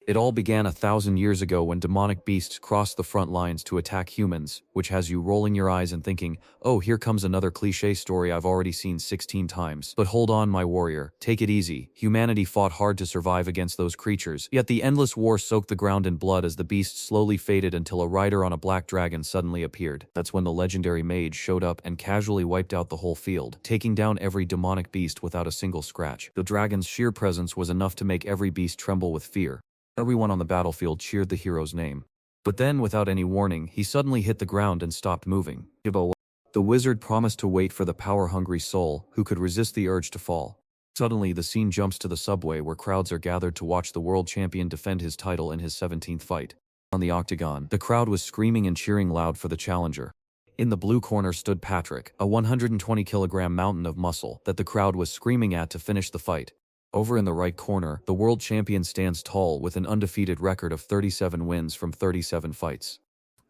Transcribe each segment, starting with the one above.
It all began 1,000 years ago when demonic beasts crossed the front lines to attack humans, which has you rolling your eyes and thinking, oh, here comes another cliché story I've already seen 16 times. But hold on, my warrior, take it easy. Humanity fought hard to survive against those creatures, yet the endless war soaked the ground in blood as the beasts slowly faded until a rider on a black dragon suddenly appeared. That's when the legendary Mage showed up and casually wiped out the whole field, taking down every demonic beast without a single scratch. The dragon's sheer presence was enough to make every beast tremble with fear. Everyone on the battlefield cheered the hero's name. But then, without any warning, he suddenly hit the ground and stopped moving. The wizard promised to wait for the power-hungry soul who could resist the urge to fall. Suddenly, the scene jumps to the subway where crowds are gathered to watch the world champion defend his title in his 17th fight. On the octagon, the crowd was screaming and cheering loud for the challenger. In the blue corner stood Patrick, a 120-kilogram mountain of muscle that the crowd was screaming at to finish the fight. Over in the right corner, the world champion stands tall with an undefeated record of 37 wins from 37 fights.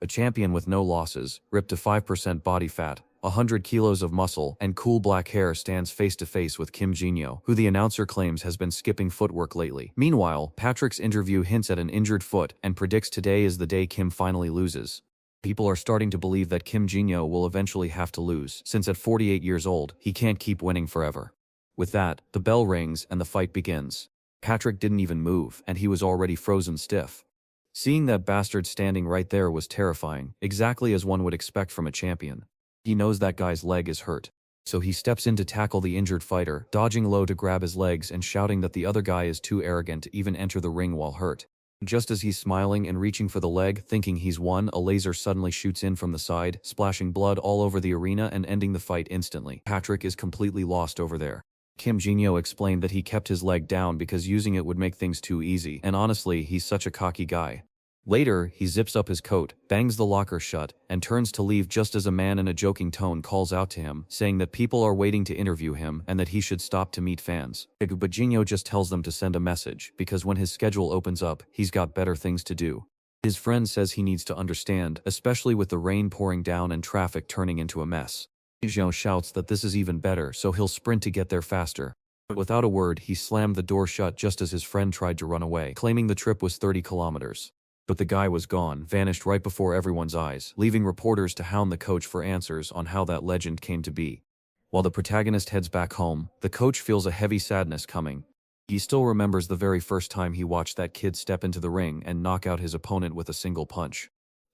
A champion with no losses, ripped to 5% body fat, 100 kilos of muscle, and cool black hair stands face to face with Kim Jinyo, who the announcer claims has been skipping footwork lately. Meanwhile, Patrick's interview hints at an injured foot and predicts today is the day Kim finally loses. People are starting to believe that Kim Jinyo will eventually have to lose, since at 48 years old, he can't keep winning forever. With that, the bell rings and the fight begins. Patrick didn't even move, and he was already frozen stiff. Seeing that bastard standing right there was terrifying, exactly as one would expect from a champion. He knows that guy's leg is hurt. So he steps in to tackle the injured fighter, dodging low to grab his legs and shouting that the other guy is too arrogant to even enter the ring while hurt. Just as he's smiling and reaching for the leg, thinking he's won, a laser suddenly shoots in from the side, splashing blood all over the arena and ending the fight instantly. Patrick is completely lost over there. Kim Jinyo explained that he kept his leg down because using it would make things too easy, and honestly, he's such a cocky guy. Later, he zips up his coat, bangs the locker shut, and turns to leave just as a man in a joking tone calls out to him, saying that people are waiting to interview him and that he should stop to meet fans. But Jinyo just tells them to send a message, because when his schedule opens up, he's got better things to do. His friend says he needs to understand, especially with the rain pouring down and traffic turning into a mess. Zhou shouts that this is even better, so he'll sprint to get there faster. But without a word, he slammed the door shut just as his friend tried to run away, claiming the trip was 30 kilometers. But the guy was gone, vanished right before everyone's eyes, leaving reporters to hound the coach for answers on how that legend came to be. While the protagonist heads back home, the coach feels a heavy sadness coming. He still remembers the very first time he watched that kid step into the ring and knock out his opponent with a single punch.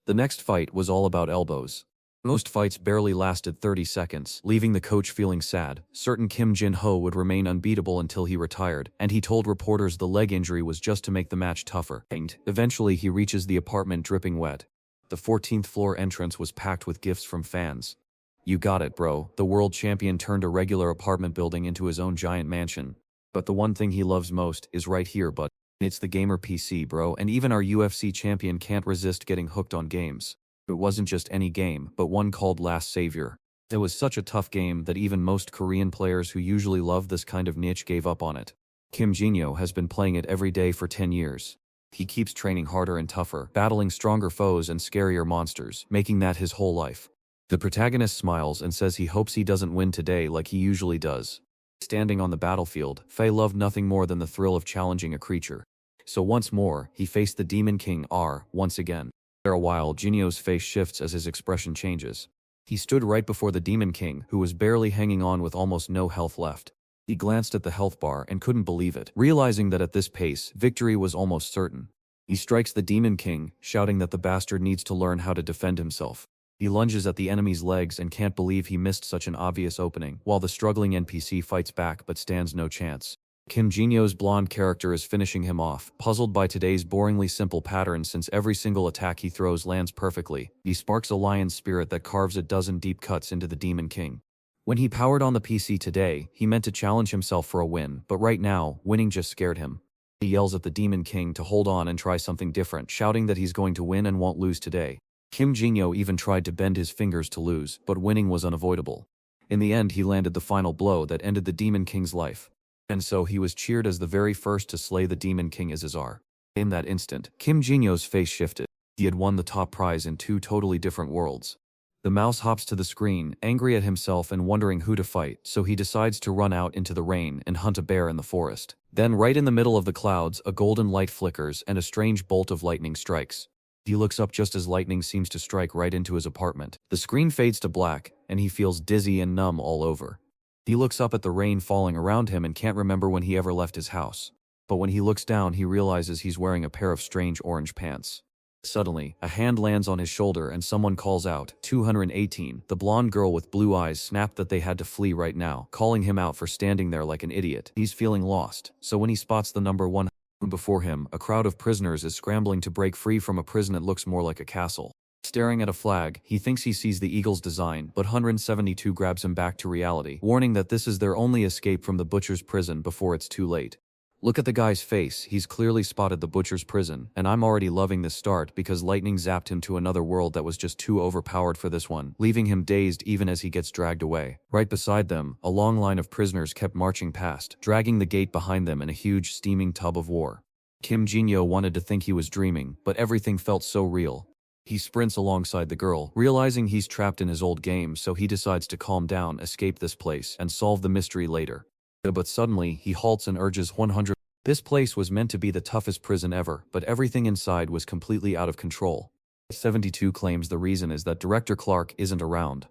The next fight was all about elbows. Most fights barely lasted 30 seconds, leaving the coach feeling sad. Certain Kim Jin-ho would remain unbeatable until he retired, and he told reporters the leg injury was just to make the match tougher. Eventually, he reaches the apartment dripping wet. The 14th floor entrance was packed with gifts from fans. You got it, bro. The world champion turned a regular apartment building into his own giant mansion. But the one thing he loves most is right here, but it's the gamer PC, bro, and even our UFC champion can't resist getting hooked on games. It wasn't just any game, but one called Last Savior. It was such a tough game that even most Korean players who usually love this kind of niche gave up on it. Kim Jinyo has been playing it every day for 10 years. He keeps training harder and tougher, battling stronger foes and scarier monsters, making that his whole life. The protagonist smiles and says he hopes he doesn't win today like he usually does. Standing on the battlefield, Faye loved nothing more than the thrill of challenging a creature. So once more, he faced the Demon King R once again. After a while, Jinyo's face shifts as his expression changes. He stood right before the Demon King, who was barely hanging on with almost no health left. He glanced at the health bar and couldn't believe it, realizing that at this pace, victory was almost certain. He strikes the Demon King, shouting that the bastard needs to learn how to defend himself. He lunges at the enemy's legs and can't believe he missed such an obvious opening, while the struggling NPC fights back but stands no chance. Kim Jinyo's blonde character is finishing him off, puzzled by today's boringly simple pattern since every single attack he throws lands perfectly. He sparks a lion's spirit that carves a dozen deep cuts into the Demon King. When he powered on the PC today, he meant to challenge himself for a win, but right now, winning just scared him. He yells at the Demon King to hold on and try something different, shouting that he's going to win and won't lose today. Kim Jinyo even tried to bend his fingers to lose, but winning was unavoidable. In the end, he landed the final blow that ended the Demon King's life. And so he was cheered as the very first to slay the Demon King Azizar. In that instant, Kim Jinyo's face shifted. He had won the top prize in two totally different worlds. The mouse hops to the screen, angry at himself and wondering who to fight, so he decides to run out into the rain and hunt a bear in the forest. Then right in the middle of the clouds, a golden light flickers and a strange bolt of lightning strikes. He looks up just as lightning seems to strike right into his apartment. The screen fades to black, and he feels dizzy and numb all over. He looks up at the rain falling around him and can't remember when he ever left his house. But when he looks down, he realizes he's wearing a pair of strange orange pants. Suddenly, a hand lands on his shoulder and someone calls out, 218. The blonde girl with blue eyes snapped that they had to flee right now, calling him out for standing there like an idiot. He's feeling lost, so when he spots the number 1 before him, a crowd of prisoners is scrambling to break free from a prison that looks more like a castle. Staring at a flag, he thinks he sees the eagle's design, but 172 grabs him back to reality, warning that this is their only escape from the butcher's prison before it's too late. Look at the guy's face, he's clearly spotted the butcher's prison, and I'm already loving this start because lightning zapped him to another world that was just too overpowered for this one, leaving him dazed even as he gets dragged away. Right beside them, a long line of prisoners kept marching past, dragging the gate behind them in a huge steaming tub of war. Kim Jin-yo wanted to think he was dreaming, but everything felt so real. He sprints alongside the girl, realizing he's trapped in his old game, so he decides to calm down, escape this place, and solve the mystery later. But suddenly, he halts and urges 100. This place was meant to be the toughest prison ever, but everything inside was completely out of control. 72 claims the reason is that Director Clark isn't around.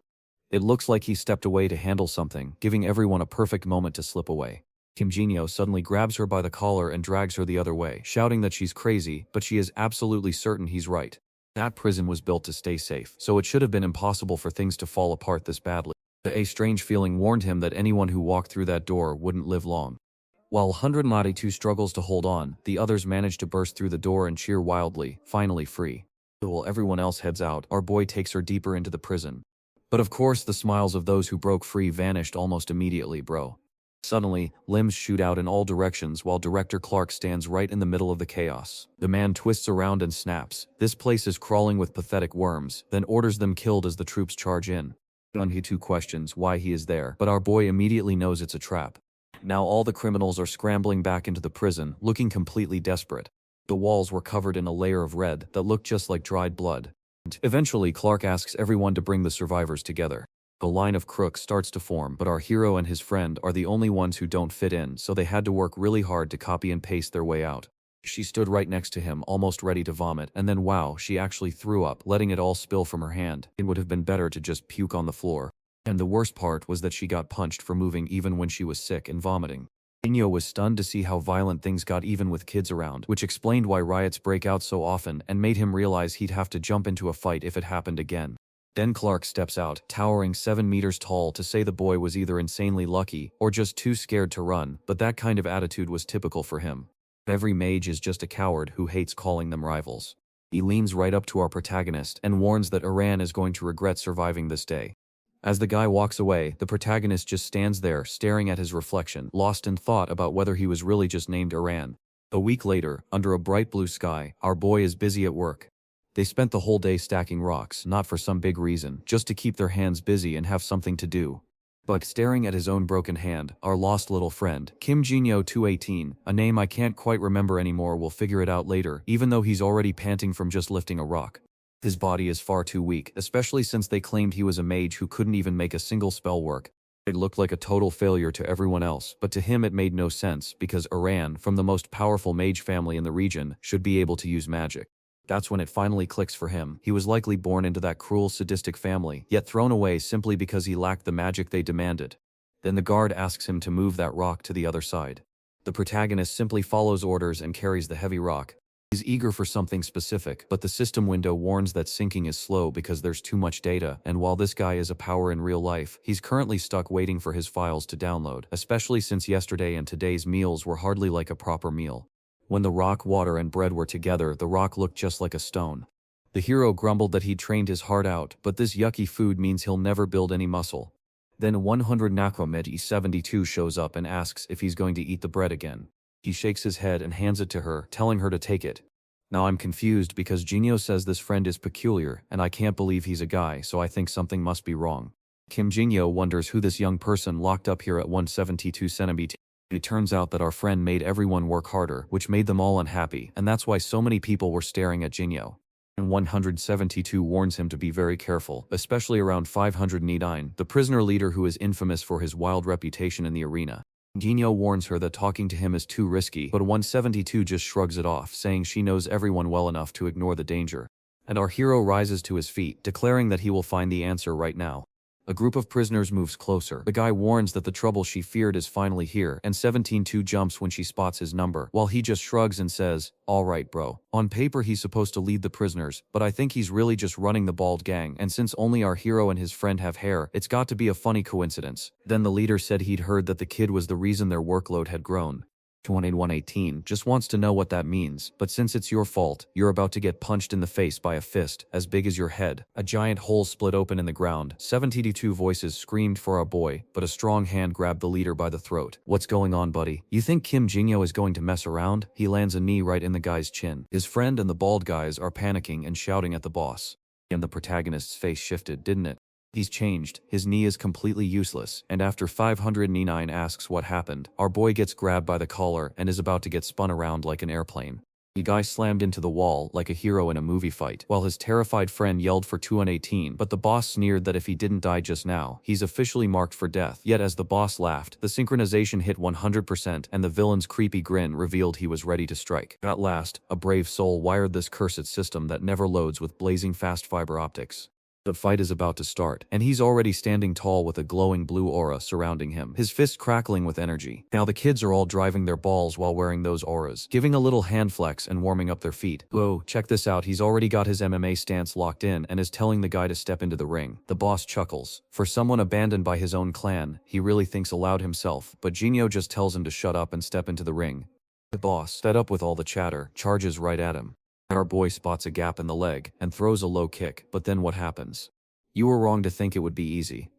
It looks like he stepped away to handle something, giving everyone a perfect moment to slip away. Kim Jin-yo suddenly grabs her by the collar and drags her the other way, shouting that she's crazy, but she is absolutely certain he's right. That prison was built to stay safe, so it should have been impossible for things to fall apart this badly. A strange feeling warned him that anyone who walked through that door wouldn't live long. While 192 struggles to hold on, the others manage to burst through the door and cheer wildly, finally free. While everyone else heads out, our boy takes her deeper into the prison. But of course the smiles of those who broke free vanished almost immediately, bro. Suddenly, limbs shoot out in all directions while Director Clark stands right in the middle of the chaos. The man twists around and snaps. This place is crawling with pathetic worms, then orders them killed as the troops charge in. He too questions why he is there, but our boy immediately knows it's a trap. Now all the criminals are scrambling back into the prison, looking completely desperate. The walls were covered in a layer of red that looked just like dried blood. Eventually, Clark asks everyone to bring the survivors together. A line of crooks starts to form, but our hero and his friend are the only ones who don't fit in, so they had to work really hard to copy and paste their way out. She stood right next to him, almost ready to vomit, and then wow, she actually threw up, letting it all spill from her hand. It would have been better to just puke on the floor. And the worst part was that she got punched for moving even when she was sick and vomiting. Inyo was stunned to see how violent things got even with kids around, which explained why riots break out so often and made him realize he'd have to jump into a fight if it happened again. Then Clark steps out, towering 7 meters tall, to say the boy was either insanely lucky or just too scared to run, but that kind of attitude was typical for him. Every mage is just a coward who hates calling them rivals. He leans right up to our protagonist and warns that Iran is going to regret surviving this day. As the guy walks away, the protagonist just stands there, staring at his reflection, lost in thought about whether he was really just named Iran. A week later, under a bright blue sky, our boy is busy at work. They spent the whole day stacking rocks, not for some big reason, just to keep their hands busy and have something to do. But staring at his own broken hand, our lost little friend, Kim Jin-yo 218, a name I can't quite remember anymore, will figure it out later, even though he's already panting from just lifting a rock. His body is far too weak, especially since they claimed he was a mage who couldn't even make a single spell work. It looked like a total failure to everyone else, but to him it made no sense, because Iran, from the most powerful mage family in the region, should be able to use magic. That's when it finally clicks for him. He was likely born into that cruel, sadistic family, yet thrown away simply because he lacked the magic they demanded. Then the guard asks him to move that rock to the other side. The protagonist simply follows orders and carries the heavy rock. He's eager for something specific, but the system window warns that syncing is slow because there's too much data, and while this guy is a power in real life, he's currently stuck waiting for his files to download, especially since yesterday and today's meals were hardly like a proper meal. When the rock, water, and bread were together, the rock looked just like a stone. The hero grumbled that he'd trained his heart out, but this yucky food means he'll never build any muscle. Then 100 Nakomeji 72 shows up and asks if he's going to eat the bread again. He shakes his head and hands it to her, telling her to take it. Now I'm confused because Jinyo says this friend is peculiar, and I can't believe he's a guy, so I think something must be wrong. Kim Jinyo wonders who this young person locked up here at 172 centimeters. It turns out that our friend made everyone work harder, which made them all unhappy, and that's why so many people were staring at Jinyo. And and 172 warns him to be very careful, especially around 509, the prisoner leader who is infamous for his wild reputation in the arena. Jinyo warns her that talking to him is too risky, but 172 just shrugs it off, saying she knows everyone well enough to ignore the danger. And our hero rises to his feet, declaring that he will find the answer right now. A group of prisoners moves closer. The guy warns that the trouble she feared is finally here, and 17-2 jumps when she spots his number, while he just shrugs and says, "Alright bro." On paper he's supposed to lead the prisoners, but I think he's really just running the bald gang, and since only our hero and his friend have hair, it's got to be a funny coincidence. Then the leader said he'd heard that the kid was the reason their workload had grown. 118 just wants to know what that means, but since it's your fault, you're about to get punched in the face by a fist as big as your head. A giant hole split open in the ground. 72 voices screamed for our boy, but a strong hand grabbed the leader by the throat. "What's going on, buddy? You think Kim Jinyo is going to mess around?" He lands a knee right in the guy's chin. His friend and the bald guys are panicking and shouting at the boss. And the protagonist's face shifted, didn't it? He's changed, his knee is completely useless, and after 509 asks what happened, our boy gets grabbed by the collar and is about to get spun around like an airplane. The guy slammed into the wall like a hero in a movie fight, while his terrified friend yelled for 218, but the boss sneered that if he didn't die just now, he's officially marked for death. Yet as the boss laughed, the synchronization hit 100% and the villain's creepy grin revealed he was ready to strike. At last, a brave soul wired this cursed system that never loads with blazing fast fiber optics. The fight is about to start, and he's already standing tall with a glowing blue aura surrounding him, his fist crackling with energy. Now the kids are all driving their balls while wearing those auras, giving a little hand flex and warming up their feet. Whoa, check this out, he's already got his MMA stance locked in and is telling the guy to step into the ring. The boss chuckles. For someone abandoned by his own clan, he really thinks aloud himself, but Jinyo just tells him to shut up and step into the ring. The boss, fed up with all the chatter, charges right at him. Our boy spots a gap in the leg and throws a low kick, but then what happens? You were wrong to think it would be easy.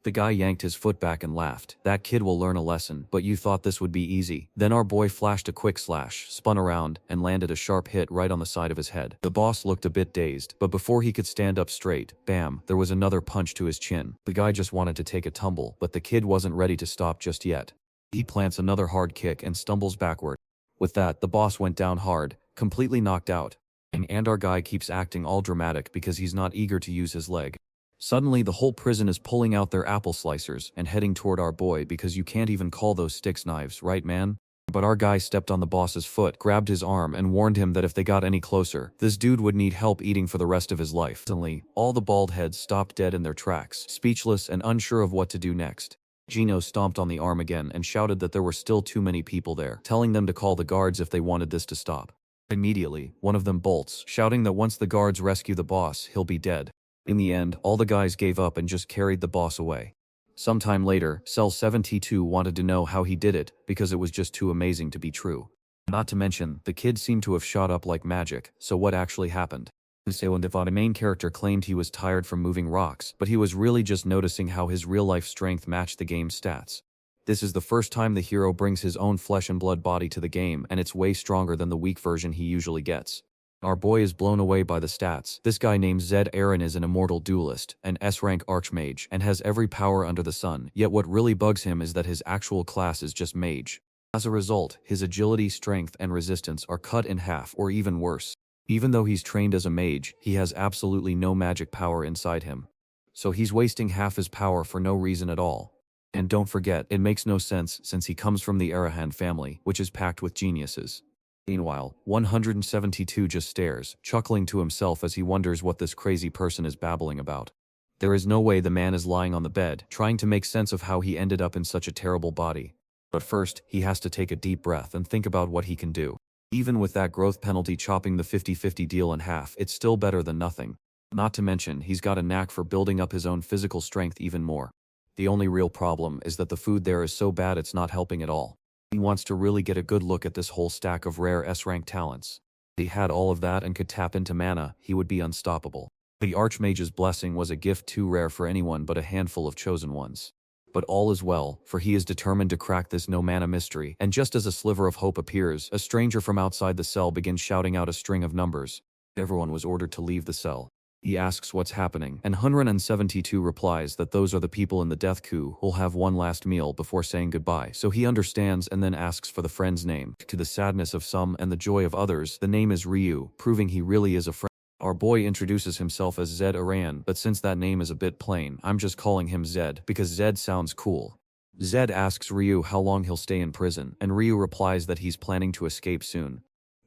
The guy yanked his foot back and laughed. That kid will learn a lesson, but you thought this would be easy. Then our boy flashed a quick slash, spun around, and landed a sharp hit right on the side of his head. The boss looked a bit dazed, but before he could stand up straight, bam, there was another punch to his chin. The guy just wanted to take a tumble, but the kid wasn't ready to stop just yet. He plants another hard kick and stumbles backward. With that, the boss went down hard, completely knocked out. And our guy keeps acting all dramatic because he's not eager to use his leg. Suddenly, the whole prison is pulling out their apple slicers and heading toward our boy because you can't even call those sticks knives, right man? But our guy stepped on the boss's foot, grabbed his arm, and warned him that if they got any closer, this dude would need help eating for the rest of his life. Suddenly, all the bald heads stopped dead in their tracks, speechless and unsure of what to do next. Gino stomped on the arm again and shouted that there were still too many people there, telling them to call the guards if they wanted this to stop. Immediately, one of them bolts, shouting that once the guards rescue the boss, he'll be dead. In the end, all the guys gave up and just carried the boss away. Sometime later, Cell 72 wanted to know how he did it, because it was just too amazing to be true. Not to mention, the kid seemed to have shot up like magic, so what actually happened? The main character claimed he was tired from moving rocks, but he was really just noticing how his real-life strength matched the game's stats. This is the first time the hero brings his own flesh and blood body to the game, and it's way stronger than the weak version he usually gets. Our boy is blown away by the stats. This guy named Zed Aaron is an immortal duelist, an S-rank archmage, and has every power under the sun, yet what really bugs him is that his actual class is just mage. As a result, his agility, strength, and resistance are cut in half or even worse. Even though he's trained as a mage, he has absolutely no magic power inside him. So he's wasting half his power for no reason at all. And don't forget, it makes no sense since he comes from the Arahan family, which is packed with geniuses. Meanwhile, 172 just stares, chuckling to himself as he wonders what this crazy person is babbling about. There is no way the man is lying on the bed, trying to make sense of how he ended up in such a terrible body. But first, he has to take a deep breath and think about what he can do. Even with that growth penalty chopping the 50-50 deal in half, it's still better than nothing. Not to mention, he's got a knack for building up his own physical strength even more. The only real problem is that the food there is so bad it's not helping at all. He wants to really get a good look at this whole stack of rare S-rank talents. If he had all of that and could tap into mana, he would be unstoppable. The Archmage's blessing was a gift too rare for anyone but a handful of chosen ones. But all is well, for he is determined to crack this no-mana mystery, and just as a sliver of hope appears, a stranger from outside the cell begins shouting out a string of numbers. Everyone was ordered to leave the cell. He asks what's happening, and 172 replies that those are the people in the death coup who'll have one last meal before saying goodbye, so he understands and then asks for the friend's name. To the sadness of some and the joy of others, the name is Ryu, proving he really is a friend. Our boy introduces himself as Zed Aran, but since that name is a bit plain, I'm just calling him Zed, because Zed sounds cool. Zed asks Ryu how long he'll stay in prison, and Ryu replies that he's planning to escape soon.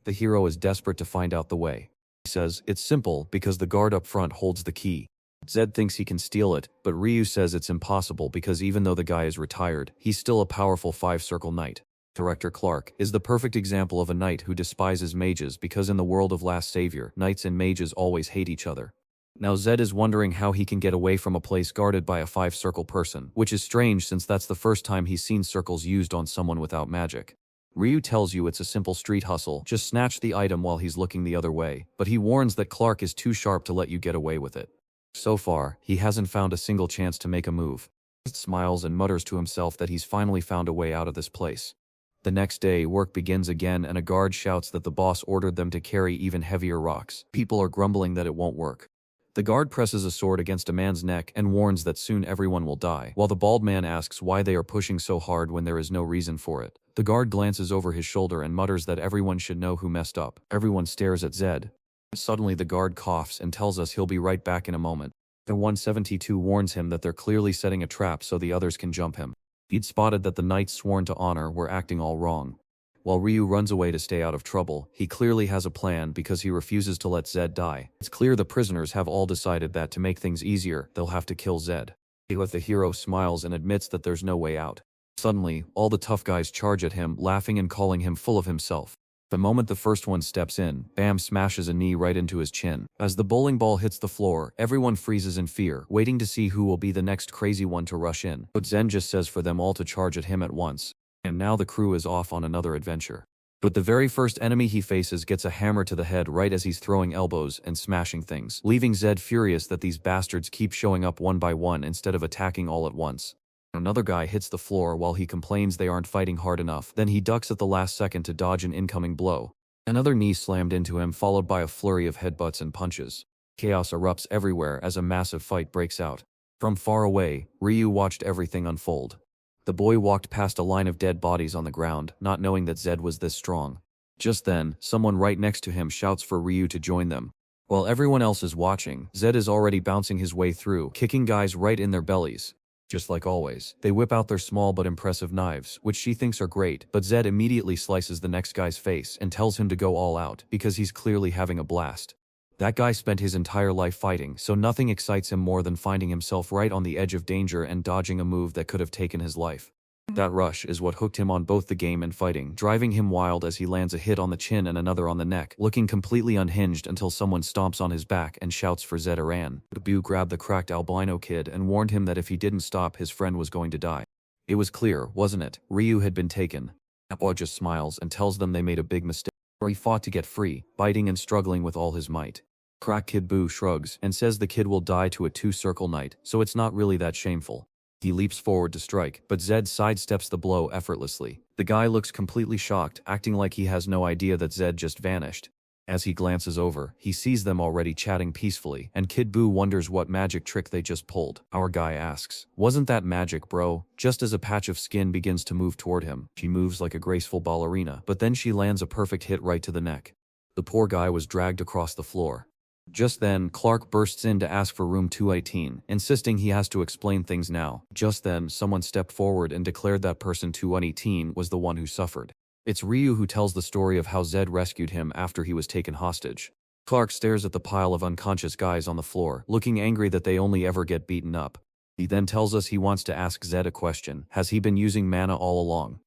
The hero is desperate to find out the way. He says, it's simple, because the guard up front holds the key. Zed thinks he can steal it, but Ryu says it's impossible because even though the guy is retired, he's still a powerful five-circle knight. Director Clark is the perfect example of a knight who despises mages because in the world of Last Savior, knights and mages always hate each other. Now Zed is wondering how he can get away from a place guarded by a five-circle person, which is strange since that's the first time he's seen circles used on someone without magic. Ryu tells you it's a simple street hustle, just snatch the item while he's looking the other way, but he warns that Clark is too sharp to let you get away with it. So far, he hasn't found a single chance to make a move. He smiles and mutters to himself that he's finally found a way out of this place. The next day, work begins again and a guard shouts that the boss ordered them to carry even heavier rocks. People are grumbling that it won't work. The guard presses a sword against a man's neck and warns that soon everyone will die, while the bald man asks why they are pushing so hard when there is no reason for it. The guard glances over his shoulder and mutters that everyone should know who messed up. Everyone stares at Zed. Suddenly the guard coughs and tells us he'll be right back in a moment. The 172 warns him that they're clearly setting a trap so the others can jump him. He'd spotted that the knights sworn to honor were acting all wrong. While Ryu runs away to stay out of trouble, he clearly has a plan because he refuses to let Zed die. It's clear the prisoners have all decided that to make things easier, they'll have to kill Zed. But the hero smiles and admits that there's no way out. Suddenly, all the tough guys charge at him, laughing and calling him full of himself. The moment the first one steps in, Bam smashes a knee right into his chin. As the bowling ball hits the floor, everyone freezes in fear, waiting to see who will be the next crazy one to rush in. But Zen just says for them all to charge at him at once. And now the crew is off on another adventure. But the very first enemy he faces gets a hammer to the head right as he's throwing elbows and smashing things, leaving Zed furious that these bastards keep showing up one by one instead of attacking all at once. Another guy hits the floor while he complains they aren't fighting hard enough, then he ducks at the last second to dodge an incoming blow. Another knee slammed into him followed by a flurry of headbutts and punches. Chaos erupts everywhere as a massive fight breaks out. From far away, Ryu watched everything unfold. The boy walked past a line of dead bodies on the ground, not knowing that Zed was this strong. Just then, someone right next to him shouts for Ryu to join them. While everyone else is watching, Zed is already bouncing his way through, kicking guys right in their bellies. Just like always, they whip out their small but impressive knives, which she thinks are great, but Zed immediately slices the next guy's face and tells him to go all out, because he's clearly having a blast. That guy spent his entire life fighting, so nothing excites him more than finding himself right on the edge of danger and dodging a move that could have taken his life. That rush is what hooked him on both the game and fighting, driving him wild as he lands a hit on the chin and another on the neck, looking completely unhinged until someone stomps on his back and shouts for Zed Aran. Bu grabbed the cracked albino kid and warned him that if he didn't stop, his friend was going to die. It was clear, wasn't it? Ryu had been taken. Apo just smiles and tells them they made a big mistake. He fought to get free, biting and struggling with all his might. Crack Kid Boo shrugs and says the kid will die to a two-circle knight, so it's not really that shameful. He leaps forward to strike, but Zed sidesteps the blow effortlessly. The guy looks completely shocked, acting like he has no idea that Zed just vanished. As he glances over, he sees them already chatting peacefully, and Kid Boo wonders what magic trick they just pulled. Our guy asks, "Wasn't that magic, bro?" Just as a patch of skin begins to move toward him. She moves like a graceful ballerina, but then she lands a perfect hit right to the neck. The poor guy was dragged across the floor. Just then, Clark bursts in to ask for room 218, insisting he has to explain things now. Just then, someone stepped forward and declared that person 218 was the one who suffered. It's Ryu who tells the story of how Zed rescued him after he was taken hostage. Clark stares at the pile of unconscious guys on the floor, looking angry that they only ever get beaten up. He then tells us he wants to ask Zed a question. Has he been using mana all along?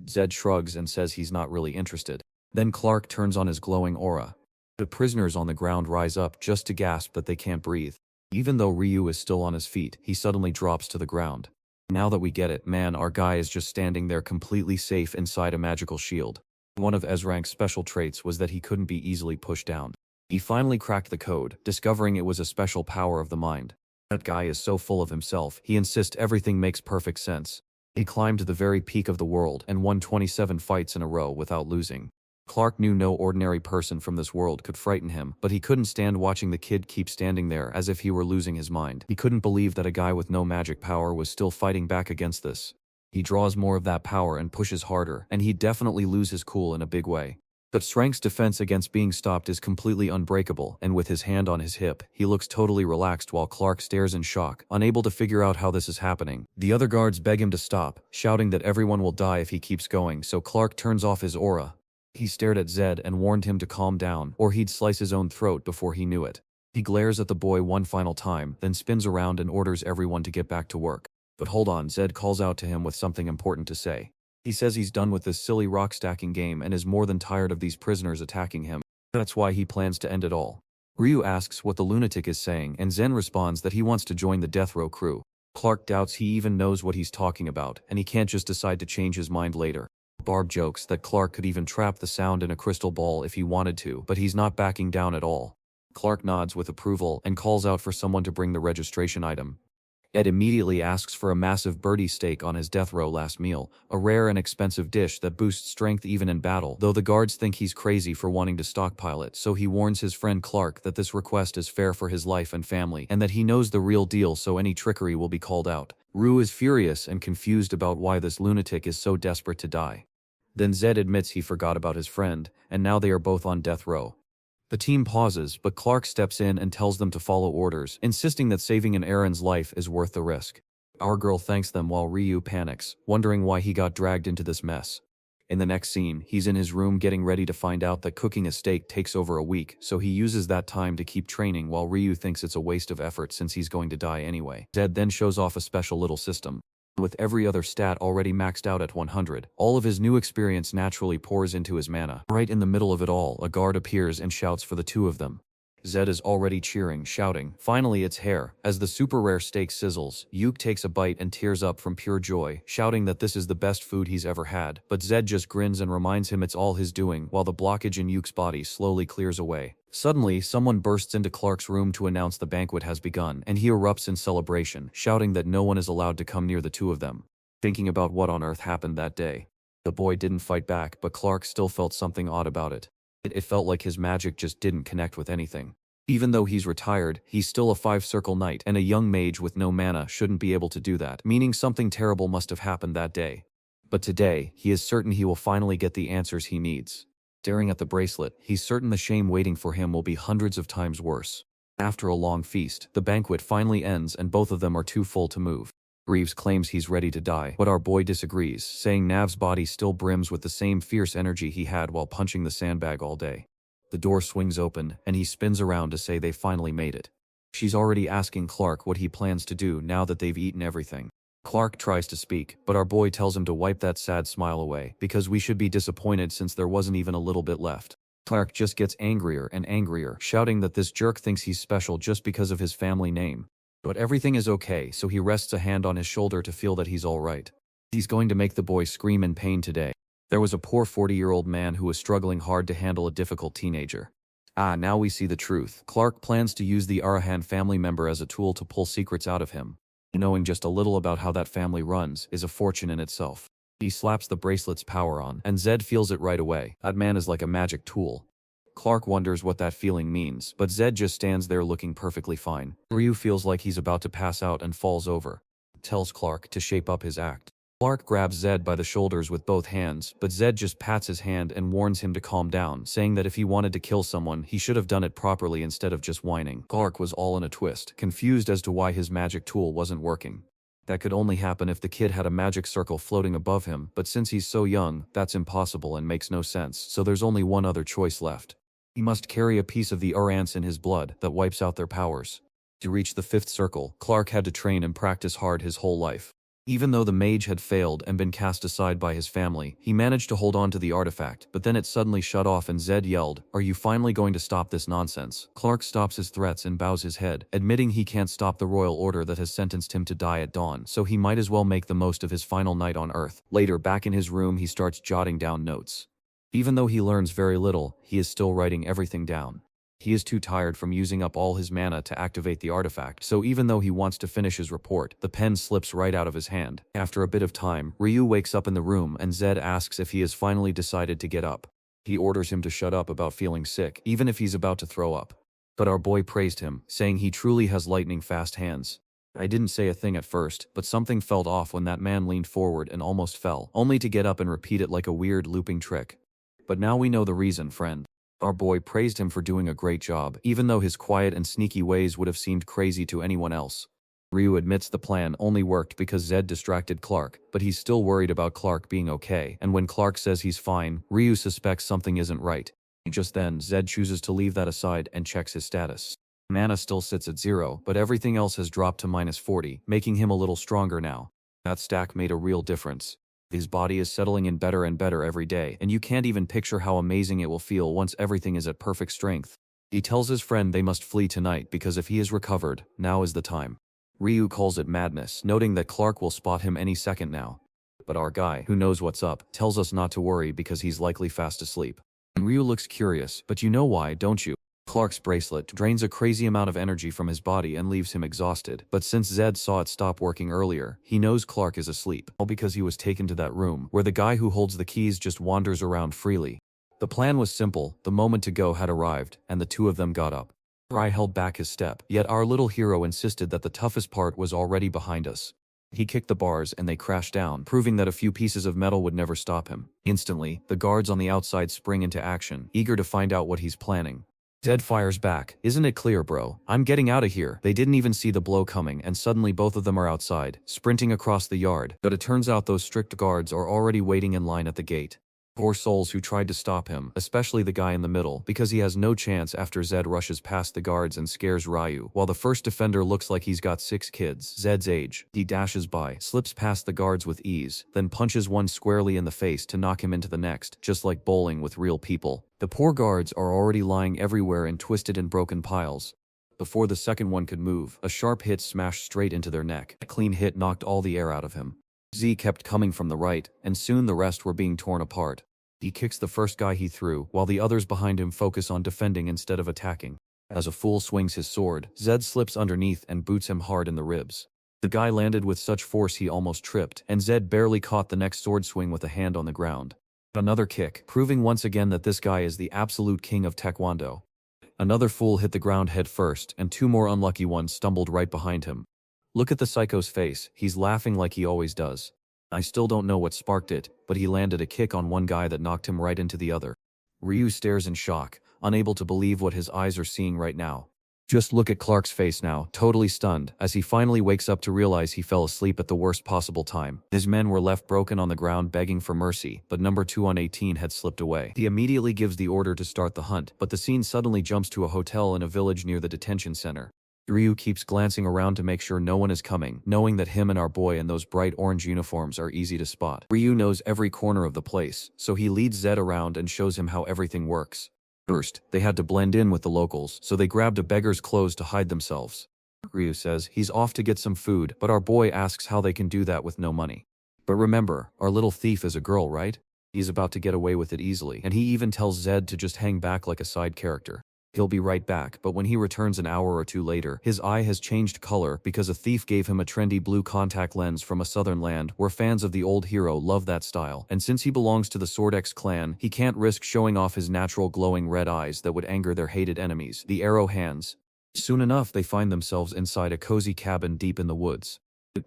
Zed shrugs and says he's not really interested. Then Clark turns on his glowing aura. The prisoners on the ground rise up just to gasp that they can't breathe. Even though Ryu is still on his feet, he suddenly drops to the ground. Now that we get it, man, our guy is just standing there completely safe inside a magical shield. One of S-Rank's special traits was that he couldn't be easily pushed down. He finally cracked the code, discovering it was a special power of the mind. That guy is so full of himself, he insists everything makes perfect sense. He climbed to the very peak of the world and won 27 fights in a row without losing. Clark knew no ordinary person from this world could frighten him, but he couldn't stand watching the kid keep standing there as if he were losing his mind. He couldn't believe that a guy with no magic power was still fighting back against this. He draws more of that power and pushes harder, and he'd definitely lose his cool in a big way. But strength's defense against being stopped is completely unbreakable, and with his hand on his hip, he looks totally relaxed while Clark stares in shock, unable to figure out how this is happening. The other guards beg him to stop, shouting that everyone will die if he keeps going, so Clark turns off his aura. He stared at Zed and warned him to calm down, or he'd slice his own throat before he knew it. He glares at the boy one final time, then spins around and orders everyone to get back to work. But hold on, Zed calls out to him with something important to say. He says he's done with this silly rock stacking game and is more than tired of these prisoners attacking him. That's why he plans to end it all. Ryu asks what the lunatic is saying, and Zen responds that he wants to join the death row crew. Clark doubts he even knows what he's talking about, and he can't just decide to change his mind later. Barb jokes that Clark could even trap the sound in a crystal ball if he wanted to, but he's not backing down at all. Clark nods with approval and calls out for someone to bring the registration item. Ed immediately asks for a massive birdie steak on his death row last meal, a rare and expensive dish that boosts strength even in battle, though the guards think he's crazy for wanting to stockpile it, so he warns his friend Clark that this request is fair for his life and family, and that he knows the real deal so any trickery will be called out. Rue is furious and confused about why this lunatic is so desperate to die. Then Zed admits he forgot about his friend, and now they are both on death row. The team pauses, but Clark steps in and tells them to follow orders, insisting that saving an Aaron's life is worth the risk. Our girl thanks them while Ryu panics, wondering why he got dragged into this mess. In the next scene, he's in his room getting ready to find out that cooking a steak takes over a week, so he uses that time to keep training while Ryu thinks it's a waste of effort since he's going to die anyway. Zed then shows off a special little system. With every other stat already maxed out at 100, all of his new experience naturally pours into his mana. Right in the middle of it all, a guard appears and shouts for the two of them. Zed is already cheering, shouting, "Finally it's hair." As the super rare steak sizzles, Yuke takes a bite and tears up from pure joy, shouting that this is the best food he's ever had, but Zed just grins and reminds him it's all his doing while the blockage in Yuke's body slowly clears away. Suddenly, someone bursts into Clark's room to announce the banquet has begun, and he erupts in celebration, shouting that no one is allowed to come near the two of them. Thinking about what on earth happened that day. The boy didn't fight back, but Clark still felt something odd about it. It felt like his magic just didn't connect with anything. Even though he's retired, he's still a 5-circle knight, and a young mage with no mana shouldn't be able to do that, meaning something terrible must have happened that day. But today, he is certain he will finally get the answers he needs. Staring at the bracelet, he's certain the shame waiting for him will be hundreds of times worse. After a long feast, the banquet finally ends and both of them are too full to move. Reeves claims he's ready to die, but our boy disagrees, saying Nav's body still brims with the same fierce energy he had while punching the sandbag all day. The door swings open, and he spins around to say they finally made it. She's already asking Clark what he plans to do now that they've eaten everything. Clark tries to speak, but our boy tells him to wipe that sad smile away, because we should be disappointed since there wasn't even a little bit left. Clark just gets angrier and angrier, shouting that this jerk thinks he's special just because of his family name. But everything is okay, so he rests a hand on his shoulder to feel that he's alright. He's going to make the boy scream in pain today. There was a poor 40-year-old man who was struggling hard to handle a difficult teenager. Now we see the truth. Clark plans to use the Arahan family member as a tool to pull secrets out of him. Knowing just a little about how that family runs is a fortune in itself. He slaps the bracelet's power on, and Zed feels it right away. That man is like a magic tool. Clark wonders what that feeling means, but Zed just stands there looking perfectly fine. Ryu feels like he's about to pass out and falls over. Tells Clark to shape up his act. Clark grabs Zed by the shoulders with both hands, but Zed just pats his hand and warns him to calm down, saying that if he wanted to kill someone, he should have done it properly instead of just whining. Clark was all in a twist, confused as to why his magic tool wasn't working. That could only happen if the kid had a magic circle floating above him, but since he's so young, that's impossible and makes no sense, so there's only one other choice left. He must carry a piece of the Urance in his blood that wipes out their powers. To reach the 5th circle, Clark had to train and practice hard his whole life. Even though the mage had failed and been cast aside by his family, he managed to hold on to the artifact, but then it suddenly shut off and Zed yelled, "Are you finally going to stop this nonsense?" Clark stops his threats and bows his head, admitting he can't stop the royal order that has sentenced him to die at dawn, so he might as well make the most of his final night on Earth. Later, back in his room, he starts jotting down notes. Even though he learns very little, he is still writing everything down. He is too tired from using up all his mana to activate the artifact, so even though he wants to finish his report, the pen slips right out of his hand. After a bit of time, Ryu wakes up in the room and Zed asks if he has finally decided to get up. He orders him to shut up about feeling sick, even if he's about to throw up. But our boy praised him, saying he truly has lightning-fast hands. I didn't say a thing at first, but something felt off when that man leaned forward and almost fell, only to get up and repeat it like a weird looping trick. But now we know the reason, friend. Our boy praised him for doing a great job, even though his quiet and sneaky ways would have seemed crazy to anyone else. Ryu admits the plan only worked because Zed distracted Clark, but he's still worried about Clark being okay, and when Clark says he's fine, Ryu suspects something isn't right. Just then, Zed chooses to leave that aside and checks his status. Mana still sits at 0, but everything else has dropped to -40, making him a little stronger now. That stack made a real difference. His body is settling in better and better every day, and you can't even picture how amazing it will feel once everything is at perfect strength. He tells his friend they must flee tonight because if he is recovered, now is the time. Ryu calls it madness, noting that Clark will spot him any second now. But our guy, who knows what's up, tells us not to worry because he's likely fast asleep. And Ryu looks curious, but you know why, don't you? Clark's bracelet drains a crazy amount of energy from his body and leaves him exhausted, but since Zed saw it stop working earlier, he knows Clark is asleep, all because he was taken to that room, where the guy who holds the keys just wanders around freely. The plan was simple, the moment to go had arrived, and the two of them got up. I held back his step, yet our little hero insisted that the toughest part was already behind us. He kicked the bars and they crashed down, proving that a few pieces of metal would never stop him. Instantly, the guards on the outside spring into action, eager to find out what he's planning. Zed fires back. Isn't it clear, bro? I'm getting out of here. They didn't even see the blow coming, and suddenly both of them are outside, sprinting across the yard. But it turns out those strict guards are already waiting in line at the gate. Poor souls who tried to stop him, especially the guy in the middle, because he has no chance after Zed rushes past the guards and scares Ryu. While the first defender looks like he's got 6 kids, Zed's age, he dashes by, slips past the guards with ease, then punches one squarely in the face to knock him into the next, just like bowling with real people. The poor guards are already lying everywhere in twisted and broken piles. Before the second one could move, a sharp hit smashed straight into their neck. A clean hit knocked all the air out of him. Z kept coming from the right, and soon the rest were being torn apart. He kicks the first guy he threw, while the others behind him focus on defending instead of attacking. As a fool swings his sword, Zed slips underneath and boots him hard in the ribs. The guy landed with such force he almost tripped, and Zed barely caught the next sword swing with a hand on the ground. Another kick, proving once again that this guy is the absolute king of Taekwondo. Another fool hit the ground head first, and 2 more unlucky ones stumbled right behind him. Look at the psycho's face, he's laughing like he always does. I still don't know what sparked it, but he landed a kick on one guy that knocked him right into the other. Ryu stares in shock, unable to believe what his eyes are seeing right now. Just look at Clark's face now, totally stunned, as he finally wakes up to realize he fell asleep at the worst possible time. His men were left broken on the ground begging for mercy, but number 2 on 18 had slipped away. He immediately gives the order to start the hunt, but the scene suddenly jumps to a hotel in a village near the detention center. Ryu keeps glancing around to make sure no one is coming, knowing that him and our boy in those bright orange uniforms are easy to spot. Ryu knows every corner of the place, so he leads Zed around and shows him how everything works. First, they had to blend in with the locals, so they grabbed a beggar's clothes to hide themselves. Ryu says he's off to get some food, but our boy asks how they can do that with no money. But remember, our little thief is a girl, right? He's about to get away with it easily, and he even tells Zed to just hang back like a side character. He'll be right back, but when he returns an hour or 2 later, his eye has changed color because a thief gave him a trendy blue contact lens from a southern land where fans of the old hero love that style, and since he belongs to the Sword-X clan, he can't risk showing off his natural glowing red eyes that would anger their hated enemies, the Arrow Hands. Soon enough, they find themselves inside a cozy cabin deep in the woods.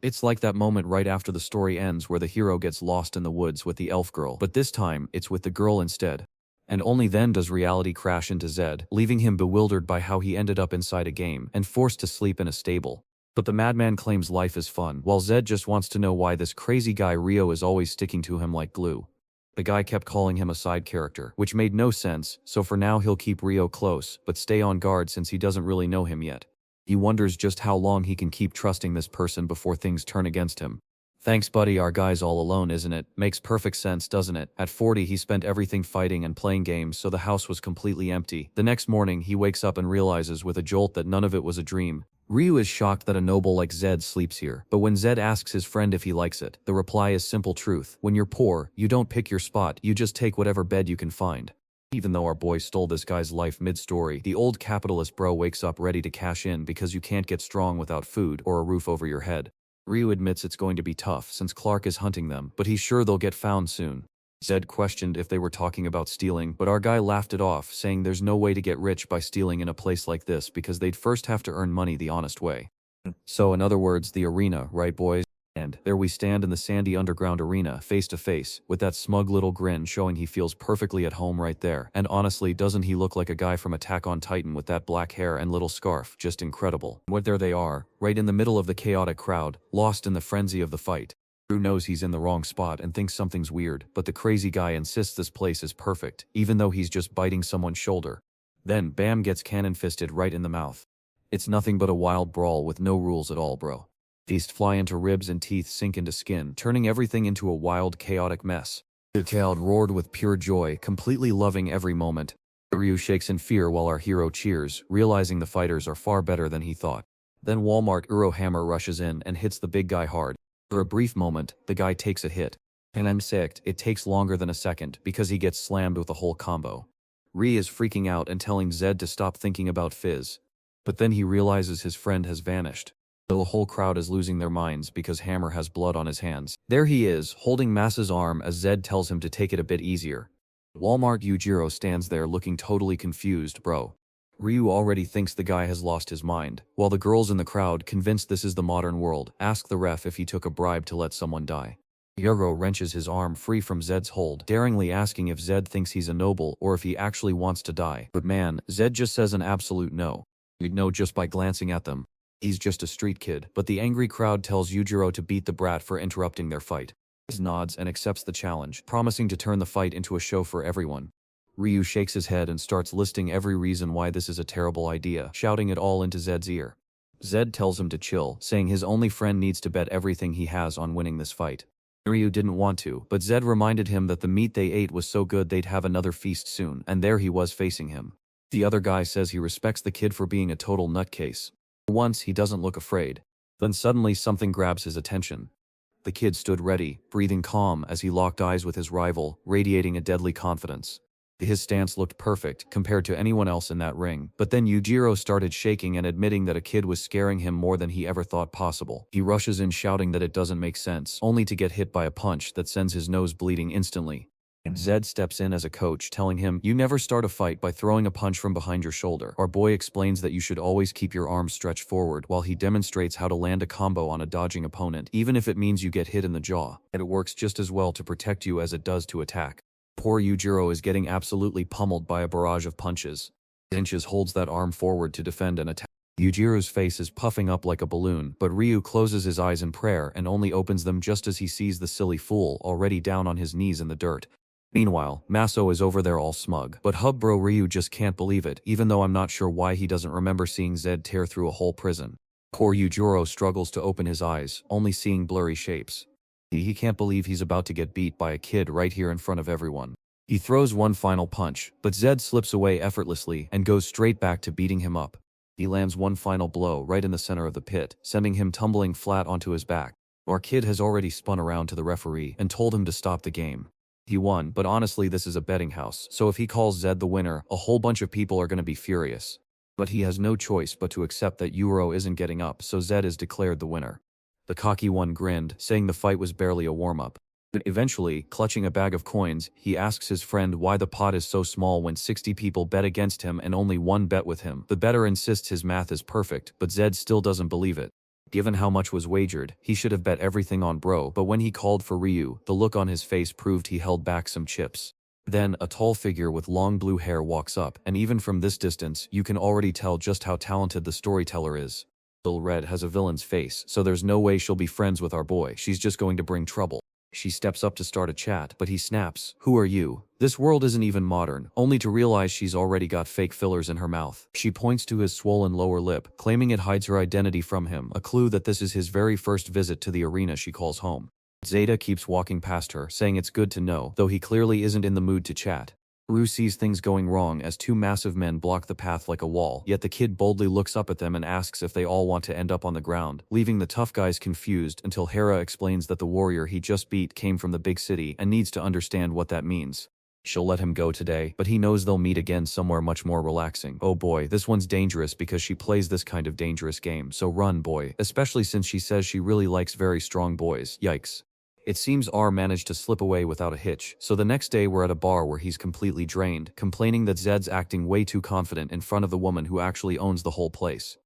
It's like that moment right after the story ends where the hero gets lost in the woods with the elf girl, but this time, it's with the girl instead. And only then does reality crash into Zed, leaving him bewildered by how he ended up inside a game and forced to sleep in a stable. But the madman claims life is fun, while Zed just wants to know why this crazy guy Rio is always sticking to him like glue. The guy kept calling him a side character, which made no sense, so for now he'll keep Rio close, but stay on guard since he doesn't really know him yet. He wonders just how long he can keep trusting this person before things turn against him. Thanks buddy, our guy's all alone, isn't it? Makes perfect sense, doesn't it? At 40 he spent everything fighting and playing games, so the house was completely empty. The next morning he wakes up and realizes with a jolt that none of it was a dream. Ryu is shocked that a noble like Zed sleeps here, but when Zed asks his friend if he likes it, the reply is simple truth. When you're poor, you don't pick your spot, you just take whatever bed you can find. Even though our boy stole this guy's life mid-story, the old capitalist bro wakes up ready to cash in because you can't get strong without food or a roof over your head. Ryu admits it's going to be tough since Clark is hunting them, but he's sure they'll get found soon. Zed questioned if they were talking about stealing, but our guy laughed it off, saying there's no way to get rich by stealing in a place like this because they'd first have to earn money the honest way. So in other words, the arena, right boys? And there we stand in the sandy underground arena, face to face, with that smug little grin showing he feels perfectly at home right there. And honestly, doesn't he look like a guy from Attack on Titan with that black hair and little scarf? Just incredible. What there they are, right in the middle of the chaotic crowd, lost in the frenzy of the fight. Drew knows he's in the wrong spot and thinks something's weird, but the crazy guy insists this place is perfect, even though he's just biting someone's shoulder. Then, Bam gets cannon-fisted right in the mouth. It's nothing but a wild brawl with no rules at all, bro. Feast fly into ribs and teeth sink into skin, turning everything into a wild, chaotic mess. The crowd roared with pure joy, completely loving every moment. Ryu shakes in fear while our hero cheers, realizing the fighters are far better than he thought. Then Walmart Uro Hammer rushes in and hits the big guy hard. For a brief moment, the guy takes a hit. And I'm sick, it takes longer than a second, because he gets slammed with a whole combo. Ri is freaking out and telling Zed to stop thinking about Fizz. But then he realizes his friend has vanished. The whole crowd is losing their minds because Hammer has blood on his hands. There he is, holding Masa's arm as Zed tells him to take it a bit easier. Walmart Yujiro stands there looking totally confused, bro. Ryu already thinks the guy has lost his mind, while the girls in the crowd, convinced this is the modern world, ask the ref if he took a bribe to let someone die. Yoro wrenches his arm free from Zed's hold, daringly asking if Zed thinks he's a noble or if he actually wants to die. But man, Zed just says an absolute no. You'd know just by glancing at them. He's just a street kid, but the angry crowd tells Yujiro to beat the brat for interrupting their fight. He nods and accepts the challenge, promising to turn the fight into a show for everyone. Ryu shakes his head and starts listing every reason why this is a terrible idea, shouting it all into Zed's ear. Zed tells him to chill, saying his only friend needs to bet everything he has on winning this fight. Ryu didn't want to, but Zed reminded him that the meat they ate was so good they'd have another feast soon, and there he was facing him. The other guy says he respects the kid for being a total nutcase. For once, he doesn't look afraid. Then suddenly something grabs his attention. The kid stood ready, breathing calm as he locked eyes with his rival, radiating a deadly confidence. His stance looked perfect compared to anyone else in that ring, but then Yujiro started shaking and admitting that a kid was scaring him more than he ever thought possible. He rushes in shouting that it doesn't make sense, only to get hit by a punch that sends his nose bleeding instantly. Zed steps in as a coach, telling him, "You never start a fight by throwing a punch from behind your shoulder." Our boy explains that you should always keep your arms stretched forward while he demonstrates how to land a combo on a dodging opponent, even if it means you get hit in the jaw. And it works just as well to protect you as it does to attack. Poor Yujiro is getting absolutely pummeled by a barrage of punches. Inches holds that arm forward to defend and attack. Yujiro's face is puffing up like a balloon, but Ryu closes his eyes in prayer and only opens them just as he sees the silly fool already down on his knees in the dirt. Meanwhile, Maso is over there all smug, but hub bro Ryu just can't believe it, even though I'm not sure why he doesn't remember seeing Zed tear through a whole prison. Poor Yujiro struggles to open his eyes, only seeing blurry shapes. He can't believe he's about to get beat by a kid right here in front of everyone. He throws one final punch, but Zed slips away effortlessly and goes straight back to beating him up. He lands one final blow right in the center of the pit, sending him tumbling flat onto his back. Our kid has already spun around to the referee and told him to stop the game. He won, but honestly this is a betting house, so if he calls Zed the winner, a whole bunch of people are gonna be furious. But he has no choice but to accept that Yuro isn't getting up, so Zed is declared the winner. The cocky one grinned, saying the fight was barely a warm-up. But eventually, clutching a bag of coins, he asks his friend why the pot is so small when 60 people bet against him and only one bet with him. The bettor insists his math is perfect, but Zed still doesn't believe it. Given how much was wagered, he should have bet everything on bro, but when he called for Ryu, the look on his face proved he held back some chips. Then, a tall figure with long blue hair walks up, and even from this distance, you can already tell just how talented the storyteller is. Lil Red has a villain's face, so there's no way she'll be friends with our boy, she's just going to bring trouble. She steps up to start a chat, but he snaps, "Who are you? This world isn't even modern," only to realize she's already got fake fillers in her mouth. She points to his swollen lower lip, claiming it hides her identity from him, a clue that this is his very first visit to the arena she calls home. Zeta keeps walking past her, saying it's good to know, though he clearly isn't in the mood to chat. Rue sees things going wrong as two massive men block the path like a wall, yet the kid boldly looks up at them and asks if they all want to end up on the ground, leaving the tough guys confused until Hera explains that the warrior he just beat came from the big city and needs to understand what that means. She'll let him go today, but he knows they'll meet again somewhere much more relaxing. Oh boy, this one's dangerous because she plays this kind of dangerous game, so run boy, especially since she says she really likes very strong boys, yikes. It seems R managed to slip away without a hitch, so the next day we're at a bar where he's completely drained, complaining that Zed's acting way too confident in front of the woman who actually owns the whole place.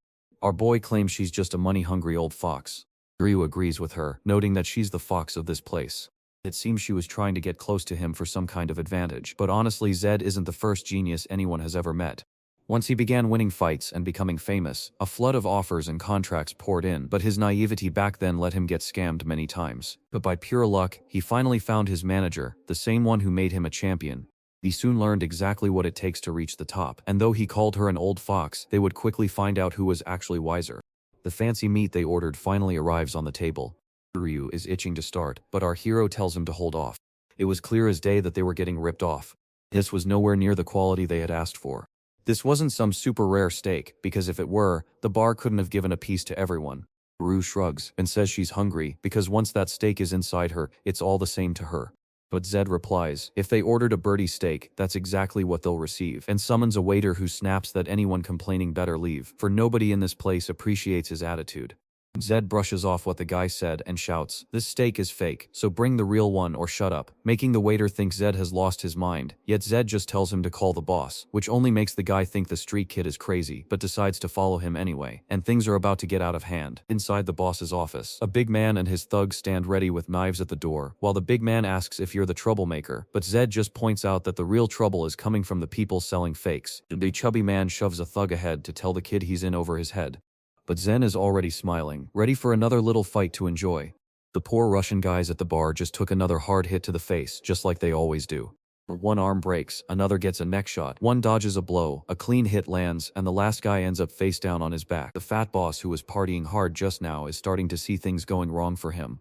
Our boy claims she's just a money-hungry old fox. Ryu agrees with her, noting that she's the fox of this place. It seems she was trying to get close to him for some kind of advantage, but honestly Zed isn't the first genius anyone has ever met. Once he began winning fights and becoming famous, a flood of offers and contracts poured in, but his naivety back then let him get scammed many times. But by pure luck, he finally found his manager, the same one who made him a champion. He soon learned exactly what it takes to reach the top, and though he called her an old fox, they would quickly find out who was actually wiser. The fancy meat they ordered finally arrives on the table. Ryu is itching to start, but our hero tells him to hold off. It was clear as day that they were getting ripped off. This was nowhere near the quality they had asked for. This wasn't some super rare steak, because if it were, the bar couldn't have given a piece to everyone. Ryu shrugs and says she's hungry because once that steak is inside her, it's all the same to her. But Zed replies, if they ordered a birdie steak, that's exactly what they'll receive, and summons a waiter who snaps that anyone complaining better leave, for nobody in this place appreciates his attitude. Zed brushes off what the guy said and shouts, this steak is fake, so bring the real one or shut up, making the waiter think Zed has lost his mind, yet Zed just tells him to call the boss, which only makes the guy think the street kid is crazy, but decides to follow him anyway, and things are about to get out of hand. Inside the boss's office, a big man and his thugs stand ready with knives at the door, while the big man asks if you're the troublemaker, but Zed just points out that the real trouble is coming from the people selling fakes. The chubby man shoves a thug ahead to tell the kid he's in over his head. But Zen is already smiling, ready for another little fight to enjoy. The poor Russian guys at the bar just took another hard hit to the face, just like they always do. One arm breaks, another gets a neck shot, one dodges a blow, a clean hit lands, and the last guy ends up face down on his back. The fat boss who was partying hard just now is starting to see things going wrong for him.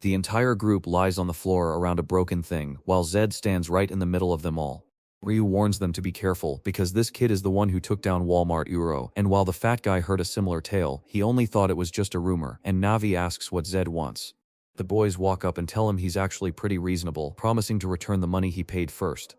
The entire group lies on the floor around a broken thing, while Zed stands right in the middle of them all. Ryu warns them to be careful because this kid is the one who took down Walmart Uro, and while the fat guy heard a similar tale, he only thought it was just a rumor, and Navi asks what Zed wants. The boys walk up and tell him he's actually pretty reasonable, promising to return the money he paid first.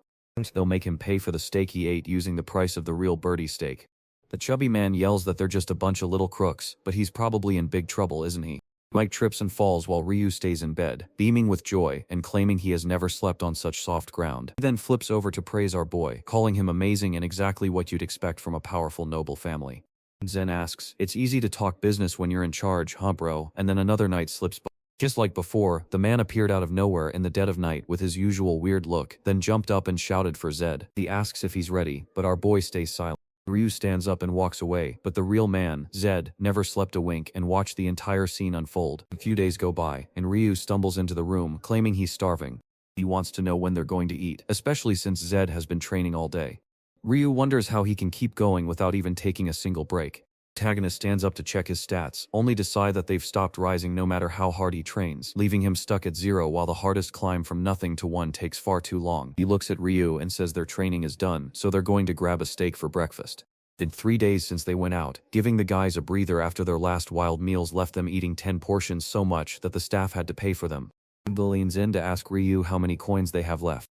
They'll make him pay for the steak he ate using the price of the real birdie steak. The chubby man yells that they're just a bunch of little crooks, but he's probably in big trouble, isn't he? Mike trips and falls while Ryu stays in bed, beaming with joy and claiming he has never slept on such soft ground. He then flips over to praise our boy, calling him amazing and exactly what you'd expect from a powerful noble family. Zen asks, it's easy to talk business when you're in charge, huh bro? And then another night slips by. Just like before, the man appeared out of nowhere in the dead of night with his usual weird look, then jumped up and shouted for Zed. He asks if he's ready, but our boy stays silent. Ryu stands up and walks away, but the real man, Zed, never slept a wink and watched the entire scene unfold. A few days go by, and Ryu stumbles into the room, claiming he's starving. He wants to know when they're going to eat, especially since Zed has been training all day. Ryu wonders how he can keep going without even taking a single break. The antagonist stands up to check his stats, only to decide that they've stopped rising no matter how hard he trains, leaving him stuck at 0 while the hardest climb from nothing to 1 takes far too long. He looks at Ryu and says their training is done, so they're going to grab a steak for breakfast. It's been 3 days since they went out, giving the guys a breather after their last wild meals left them eating 10 portions so much that the staff had to pay for them. He leans in to ask Ryu how many coins they have left.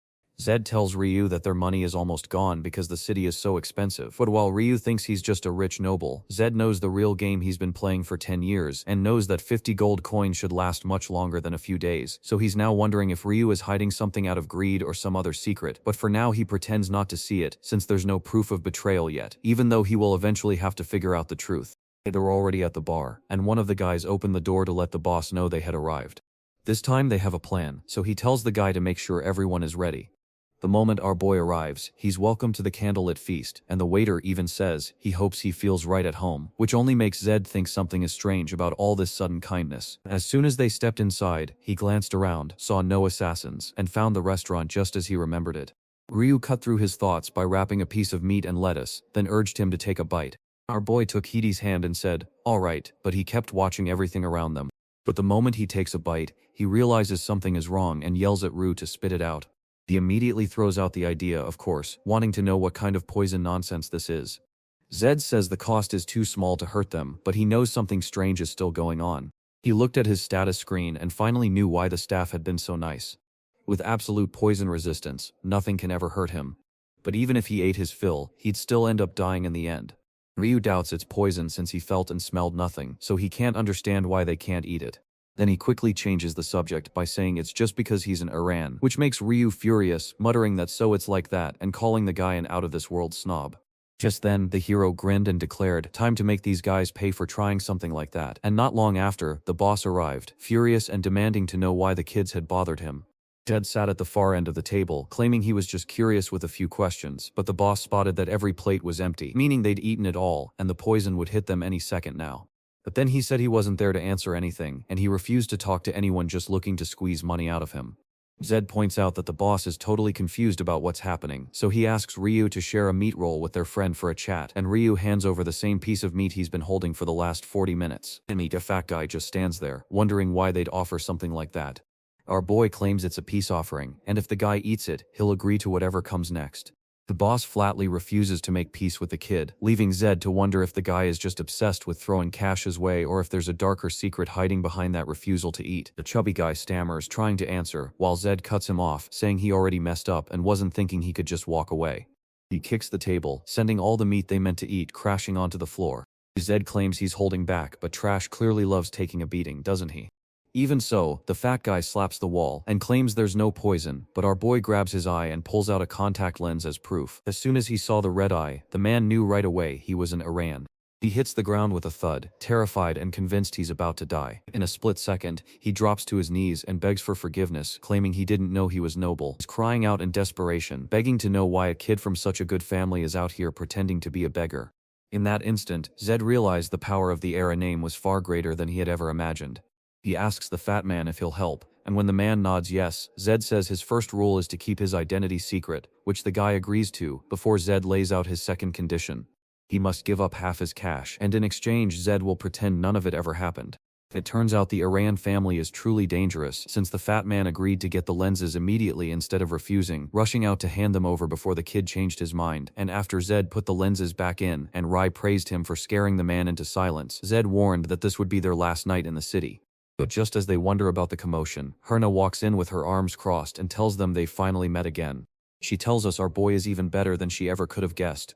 Zed tells Ryu that their money is almost gone because the city is so expensive. But while Ryu thinks he's just a rich noble, Zed knows the real game he's been playing for 10 years and knows that 50 gold coins should last much longer than a few days. So he's now wondering if Ryu is hiding something out of greed or some other secret. But for now he pretends not to see it since there's no proof of betrayal yet, even though he will eventually have to figure out the truth. They were already at the bar, and one of the guys opened the door to let the boss know they had arrived. This time they have a plan, so he tells the guy to make sure everyone is ready. The moment our boy arrives, he's welcomed to the candlelit feast, and the waiter even says he hopes he feels right at home, which only makes Zed think something is strange about all this sudden kindness. As soon as they stepped inside, he glanced around, saw no assassins, and found the restaurant just as he remembered it. Ryu cut through his thoughts by wrapping a piece of meat and lettuce, then urged him to take a bite. Our boy took Hide's hand and said, "All right," but he kept watching everything around them. But the moment he takes a bite, he realizes something is wrong and yells at Ryu to spit it out. He immediately throws out the idea, of course, wanting to know what kind of poison nonsense this is. Zed says the cost is too small to hurt them, but he knows something strange is still going on. He looked at his status screen and finally knew why the staff had been so nice. With absolute poison resistance, nothing can ever hurt him. But even if he ate his fill, he'd still end up dying in the end. Ryu doubts it's poison since he felt and smelled nothing, so he can't understand why they can't eat it. Then he quickly changes the subject by saying it's just because he's in Iran, which makes Ryu furious, muttering that so it's like that and calling the guy an out-of-this-world snob. Just then, the hero grinned and declared, "Time to make these guys pay for trying something like that." And not long after, the boss arrived, furious and demanding to know why the kids had bothered him. Jed sat at the far end of the table, claiming he was just curious with a few questions, but the boss spotted that every plate was empty, meaning they'd eaten it all, and the poison would hit them any second now. But then he said he wasn't there to answer anything, and he refused to talk to anyone just looking to squeeze money out of him. Zed points out that the boss is totally confused about what's happening, so he asks Ryu to share a meat roll with their friend for a chat, and Ryu hands over the same piece of meat he's been holding for the last 40 minutes. And the fat guy just stands there, wondering why they'd offer something like that. Our boy claims it's a peace offering, and if the guy eats it, he'll agree to whatever comes next. The boss flatly refuses to make peace with the kid, leaving Zed to wonder if the guy is just obsessed with throwing cash his way or if there's a darker secret hiding behind that refusal to eat. The chubby guy stammers, trying to answer, while Zed cuts him off, saying he already messed up and wasn't thinking he could just walk away. He kicks the table, sending all the meat they meant to eat crashing onto the floor. Zed claims he's holding back, but Trash clearly loves taking a beating, doesn't he? Even so, the fat guy slaps the wall and claims there's no poison, but our boy grabs his eye and pulls out a contact lens as proof. As soon as he saw the red eye, the man knew right away he was an Iran. He hits the ground with a thud, terrified and convinced he's about to die. In a split second, he drops to his knees and begs for forgiveness, claiming he didn't know he was noble. He's crying out in desperation, begging to know why a kid from such a good family is out here pretending to be a beggar. In that instant, Zed realized the power of the Era name was far greater than he had ever imagined. He asks the fat man if he'll help, and when the man nods yes, Zed says his first rule is to keep his identity secret, which the guy agrees to, before Zed lays out his second condition. He must give up half his cash, and in exchange Zed will pretend none of it ever happened. It turns out the Iran family is truly dangerous, since the fat man agreed to get the lenses immediately instead of refusing, rushing out to hand them over before the kid changed his mind, and after Zed put the lenses back in, and Rai praised him for scaring the man into silence, Zed warned that this would be their last night in the city. But just as they wonder about the commotion, Herna walks in with her arms crossed and tells them they've finally met again. She tells us our boy is even better than she ever could have guessed.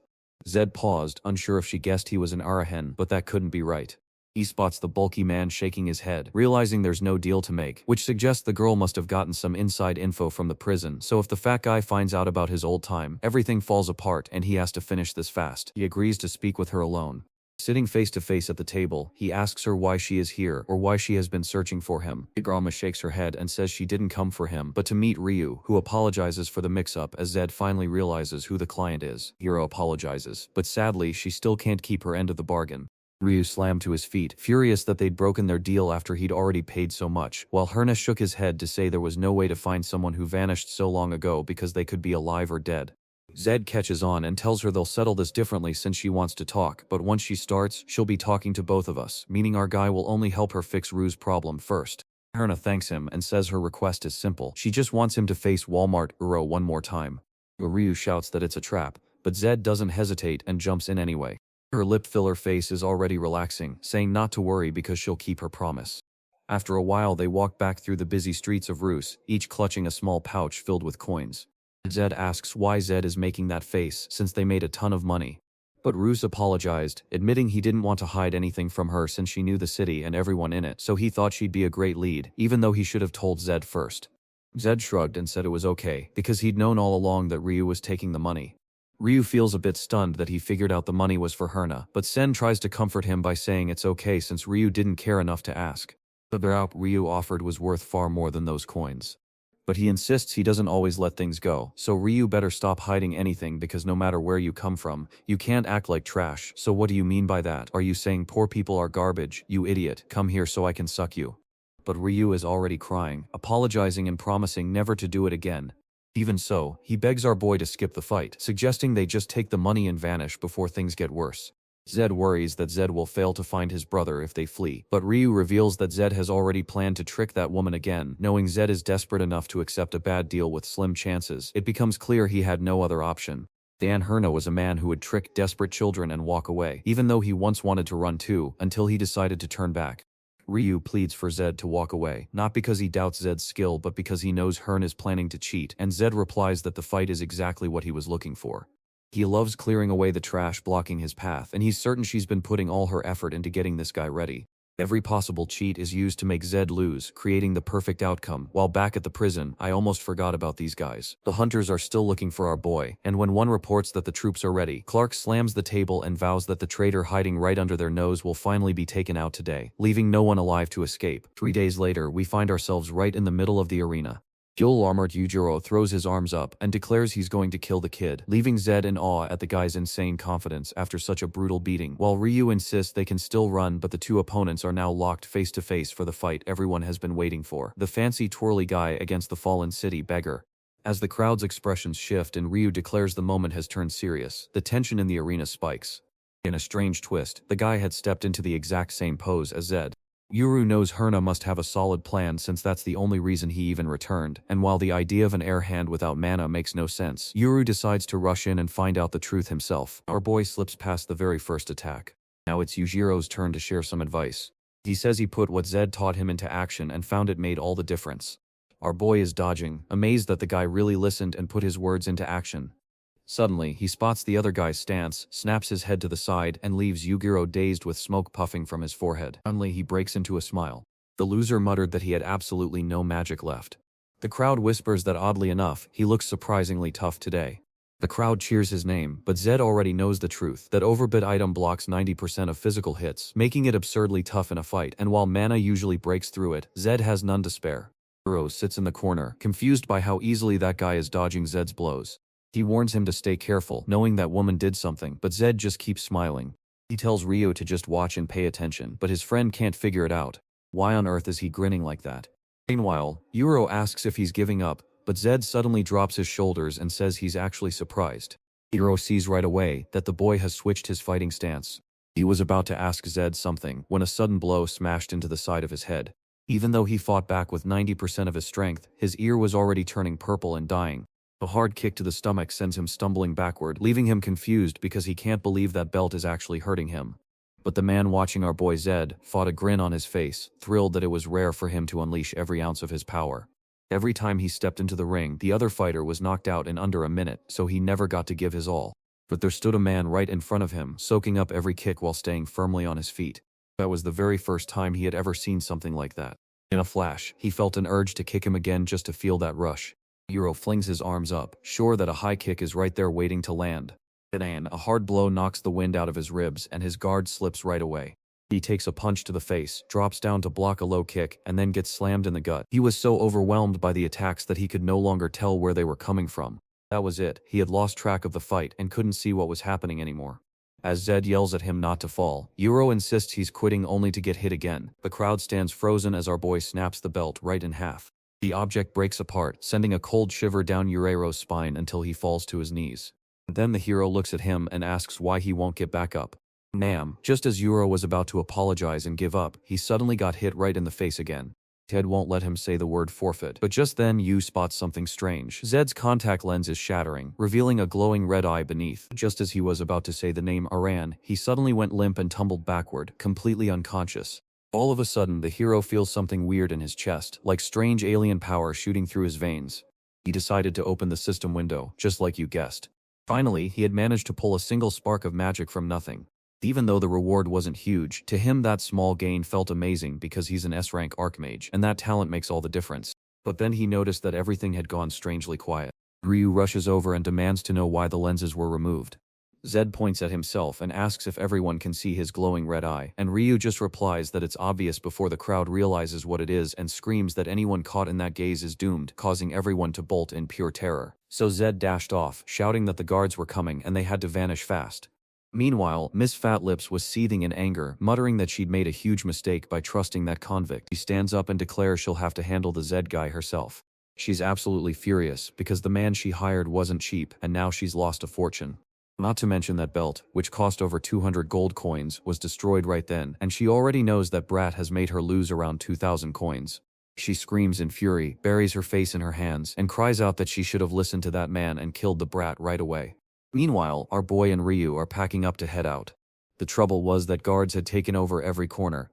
Zed paused, unsure if she guessed he was an Arahen, but that couldn't be right. He spots the bulky man shaking his head, realizing there's no deal to make, which suggests the girl must have gotten some inside info from the prison, so if the fat guy finds out about his old time, everything falls apart and he has to finish this fast. He agrees to speak with her alone. Sitting face to face at the table, he asks her why she is here or why she has been searching for him. Igrama shakes her head and says she didn't come for him, but to meet Ryu, who apologizes for the mix-up as Zed finally realizes who the client is. Hiro apologizes, but sadly she still can't keep her end of the bargain. Ryu slammed to his feet, furious that they'd broken their deal after he'd already paid so much, while Herna shook his head to say there was no way to find someone who vanished so long ago because they could be alive or dead. Zed catches on and tells her they'll settle this differently since she wants to talk, but once she starts, she'll be talking to both of us, meaning our guy will only help her fix Ryu's problem first. Herna thanks him and says her request is simple. She just wants him to face Walmart Uro one more time. Ryu shouts that it's a trap, but Zed doesn't hesitate and jumps in anyway. Her lip filler face is already relaxing, saying not to worry because she'll keep her promise. After a while they walk back through the busy streets of Rus, each clutching a small pouch filled with coins. Zed asks why Zed is making that face since they made a ton of money. But Rus apologized, admitting he didn't want to hide anything from her since she knew the city and everyone in it, so he thought she'd be a great lead, even though he should have told Zed first. Zed shrugged and said it was okay, because he'd known all along that Ryu was taking the money. Ryu feels a bit stunned that he figured out the money was for Herna, but Sen tries to comfort him by saying it's okay since Ryu didn't care enough to ask. The help Ryu offered was worth far more than those coins. But he insists he doesn't always let things go, so Ryu better stop hiding anything because no matter where you come from, you can't act like trash. So what do you mean by that? Are you saying poor people are garbage? You idiot, come here so I can suck you. But Ryu is already crying, apologizing and promising never to do it again. Even so, he begs our boy to skip the fight, suggesting they just take the money and vanish before things get worse. Zed worries that Zed will fail to find his brother if they flee, but Ryu reveals that Zed has already planned to trick that woman again. Knowing Zed is desperate enough to accept a bad deal with slim chances, it becomes clear he had no other option. Dan Herna was a man who would trick desperate children and walk away, even though he once wanted to run too, until he decided to turn back. Ryu pleads for Zed to walk away, not because he doubts Zed's skill but because he knows Herna is planning to cheat, and Zed replies that the fight is exactly what he was looking for. He loves clearing away the trash blocking his path, and he's certain she's been putting all her effort into getting this guy ready. Every possible cheat is used to make Zed lose, creating the perfect outcome. While back at the prison, I almost forgot about these guys. The hunters are still looking for our boy, and when one reports that the troops are ready, Clark slams the table and vows that the traitor hiding right under their nose will finally be taken out today, leaving no one alive to escape. 3 days later, we find ourselves right in the middle of the arena. Full-armored Yujiro throws his arms up and declares he's going to kill the kid, leaving Zed in awe at the guy's insane confidence after such a brutal beating, while Ryu insists they can still run, but the two opponents are now locked face-to-face for the fight everyone has been waiting for, the fancy twirly guy against the fallen city beggar. As the crowd's expressions shift and Ryu declares the moment has turned serious, the tension in the arena spikes. In a strange twist, the guy had stepped into the exact same pose as Zed. Yuru knows Herna must have a solid plan since that's the only reason he even returned, and while the idea of an air hand without mana makes no sense, Yuru decides to rush in and find out the truth himself. Our boy slips past the very first attack. Now it's Yujiro's turn to share some advice. He says he put what Zed taught him into action and found it made all the difference. Our boy is dodging, amazed that the guy really listened and put his words into action. Suddenly, he spots the other guy's stance, snaps his head to the side, and leaves Yujiro dazed with smoke puffing from his forehead. Suddenly, he breaks into a smile. The loser muttered that he had absolutely no magic left. The crowd whispers that oddly enough, he looks surprisingly tough today. The crowd cheers his name, but Zed already knows the truth, that overbid item blocks 90% of physical hits, making it absurdly tough in a fight, and while mana usually breaks through it, Zed has none to spare. Yujiro sits in the corner, confused by how easily that guy is dodging Zed's blows. He warns him to stay careful, knowing that woman did something, but Zed just keeps smiling. He tells Ryo to just watch and pay attention, but his friend can't figure it out. Why on earth is he grinning like that? Meanwhile, Yuro asks if he's giving up, but Zed suddenly drops his shoulders and says he's actually surprised. Yuro sees right away that the boy has switched his fighting stance. He was about to ask Zed something when a sudden blow smashed into the side of his head. Even though he fought back with 90% of his strength, his ear was already turning purple and dying. A hard kick to the stomach sends him stumbling backward, leaving him confused because he can't believe that belt is actually hurting him. But the man watching our boy Zed fought a grin on his face, thrilled that it was rare for him to unleash every ounce of his power. Every time he stepped into the ring, the other fighter was knocked out in under a minute, so he never got to give his all. But there stood a man right in front of him, soaking up every kick while staying firmly on his feet. That was the very first time he had ever seen something like that. In a flash, he felt an urge to kick him again just to feel that rush. Yuro flings his arms up, sure that a high kick is right there waiting to land. Then, a hard blow knocks the wind out of his ribs and his guard slips right away. He takes a punch to the face, drops down to block a low kick, and then gets slammed in the gut. He was so overwhelmed by the attacks that he could no longer tell where they were coming from. That was it, he had lost track of the fight and couldn't see what was happening anymore. As Zed yells at him not to fall, Yuro insists he's quitting only to get hit again. The crowd stands frozen as our boy snaps the belt right in half. The object breaks apart, sending a cold shiver down Yurero's spine until he falls to his knees. Then the hero looks at him and asks why he won't get back up. Nam, just as Yuro was about to apologize and give up, he suddenly got hit right in the face again. Ted won't let him say the word forfeit, but just then Yu spots something strange. Zed's contact lens is shattering, revealing a glowing red eye beneath. Just as he was about to say the name Aran, he suddenly went limp and tumbled backward, completely unconscious. All of a sudden, the hero feels something weird in his chest, like strange alien power shooting through his veins. He decided to open the system window, just like you guessed. Finally, he had managed to pull a single spark of magic from nothing. Even though the reward wasn't huge, to him that small gain felt amazing because he's an S-rank archmage, and that talent makes all the difference. But then he noticed that everything had gone strangely quiet. Ryu rushes over and demands to know why the lenses were removed. Zed points at himself and asks if everyone can see his glowing red eye, and Ryu just replies that it's obvious before the crowd realizes what it is and screams that anyone caught in that gaze is doomed, causing everyone to bolt in pure terror. So Zed dashed off, shouting that the guards were coming and they had to vanish fast. Meanwhile, Miss Fatlips was seething in anger, muttering that she'd made a huge mistake by trusting that convict. She stands up and declares she'll have to handle the Zed guy herself. She's absolutely furious because the man she hired wasn't cheap and now she's lost a fortune. Not to mention that belt, which cost over 200 gold coins, was destroyed right then, and she already knows that Brat has made her lose around 2,000 coins. She screams in fury, buries her face in her hands, and cries out that she should have listened to that man and killed the brat right away. Meanwhile, our boy and Ryu are packing up to head out. The trouble was that guards had taken over every corner.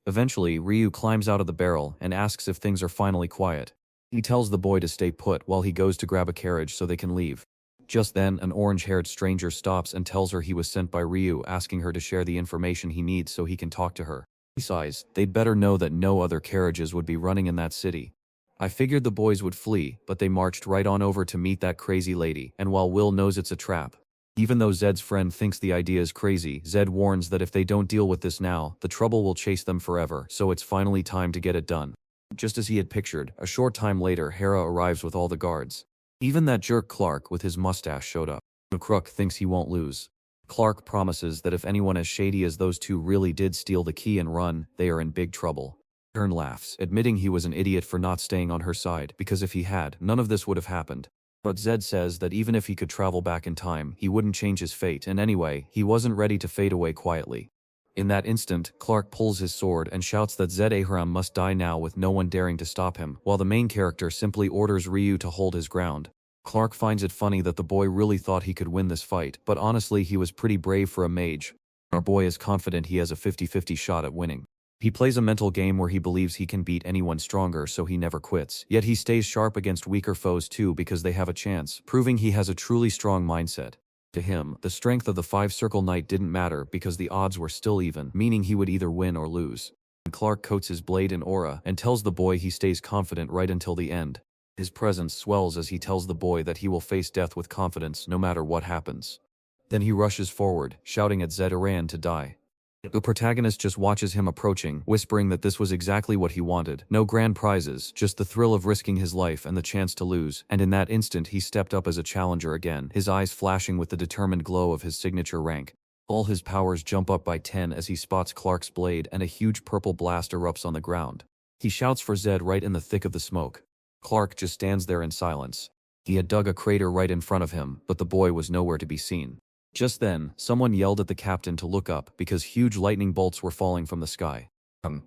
Eventually, Ryu climbs out of the barrel and asks if things are finally quiet. He tells the boy to stay put while he goes to grab a carriage so they can leave. Just then, an orange-haired stranger stops and tells her he was sent by Ryu, asking her to share the information he needs so he can talk to her. Besides, they'd better know that no other carriages would be running in that city. I figured the boys would flee, but they marched right on over to meet that crazy lady, and while Will knows it's a trap. Even though Zed's friend thinks the idea is crazy, Zed warns that if they don't deal with this now, the trouble will chase them forever, so it's finally time to get it done. Just as he had pictured, a short time later Hera arrives with all the guards. Even that jerk Clark with his mustache showed up. McCrook thinks he won't lose. Clark promises that if anyone as shady as those two really did steal the key and run, they are in big trouble. Ern laughs, admitting he was an idiot for not staying on her side, because if he had, none of this would have happened. But Zed says that even if he could travel back in time, he wouldn't change his fate, and anyway, he wasn't ready to fade away quietly. In that instant, Clark pulls his sword and shouts that Zed Ahiram must die now with no one daring to stop him, while the main character simply orders Ryu to hold his ground. Clark finds it funny that the boy really thought he could win this fight, but honestly he was pretty brave for a mage. Our boy is confident he has a 50-50 shot at winning. He plays a mental game where he believes he can beat anyone stronger, so he never quits. Yet he stays sharp against weaker foes too because they have a chance, proving he has a truly strong mindset. To him, the strength of the five-circle knight didn't matter because the odds were still even, meaning he would either win or lose. Clark coats his blade in aura and tells the boy he stays confident right until the end. His presence swells as he tells the boy that he will face death with confidence no matter what happens. Then he rushes forward, shouting at Zed Aran to die. The protagonist just watches him approaching, whispering that this was exactly what he wanted. No grand prizes, just the thrill of risking his life and the chance to lose, and in that instant he stepped up as a challenger again, his eyes flashing with the determined glow of his signature rank. All his powers jump up by 10 as he spots Clark's blade and a huge purple blast erupts on the ground. He shouts for Zed right in the thick of the smoke. Clark just stands there in silence. He had dug a crater right in front of him, but the boy was nowhere to be seen. Just then, someone yelled at the captain to look up because huge lightning bolts were falling from the sky.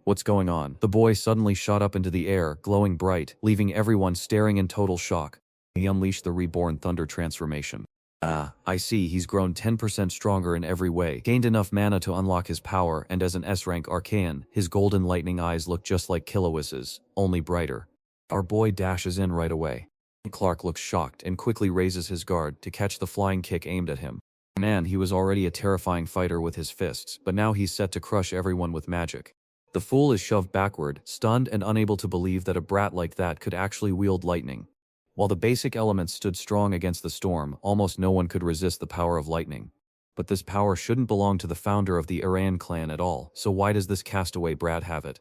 What's going on? The boy suddenly shot up into the air, glowing bright, leaving everyone staring in total shock. He unleashed the reborn thunder transformation. I see, he's grown 10% stronger in every way, gained enough mana to unlock his power, and as an S-rank Archaean, his golden lightning eyes look just like Killowis's, only brighter. Our boy dashes in right away. Clark looks shocked and quickly raises his guard to catch the flying kick aimed at him. Man, he was already a terrifying fighter with his fists, but now he's set to crush everyone with magic. The fool is shoved backward, stunned and unable to believe that a brat like that could actually wield lightning. While the basic elements stood strong against the storm, almost no one could resist the power of lightning. But this power shouldn't belong to the founder of the Iran clan at all, so why does this castaway brat have it?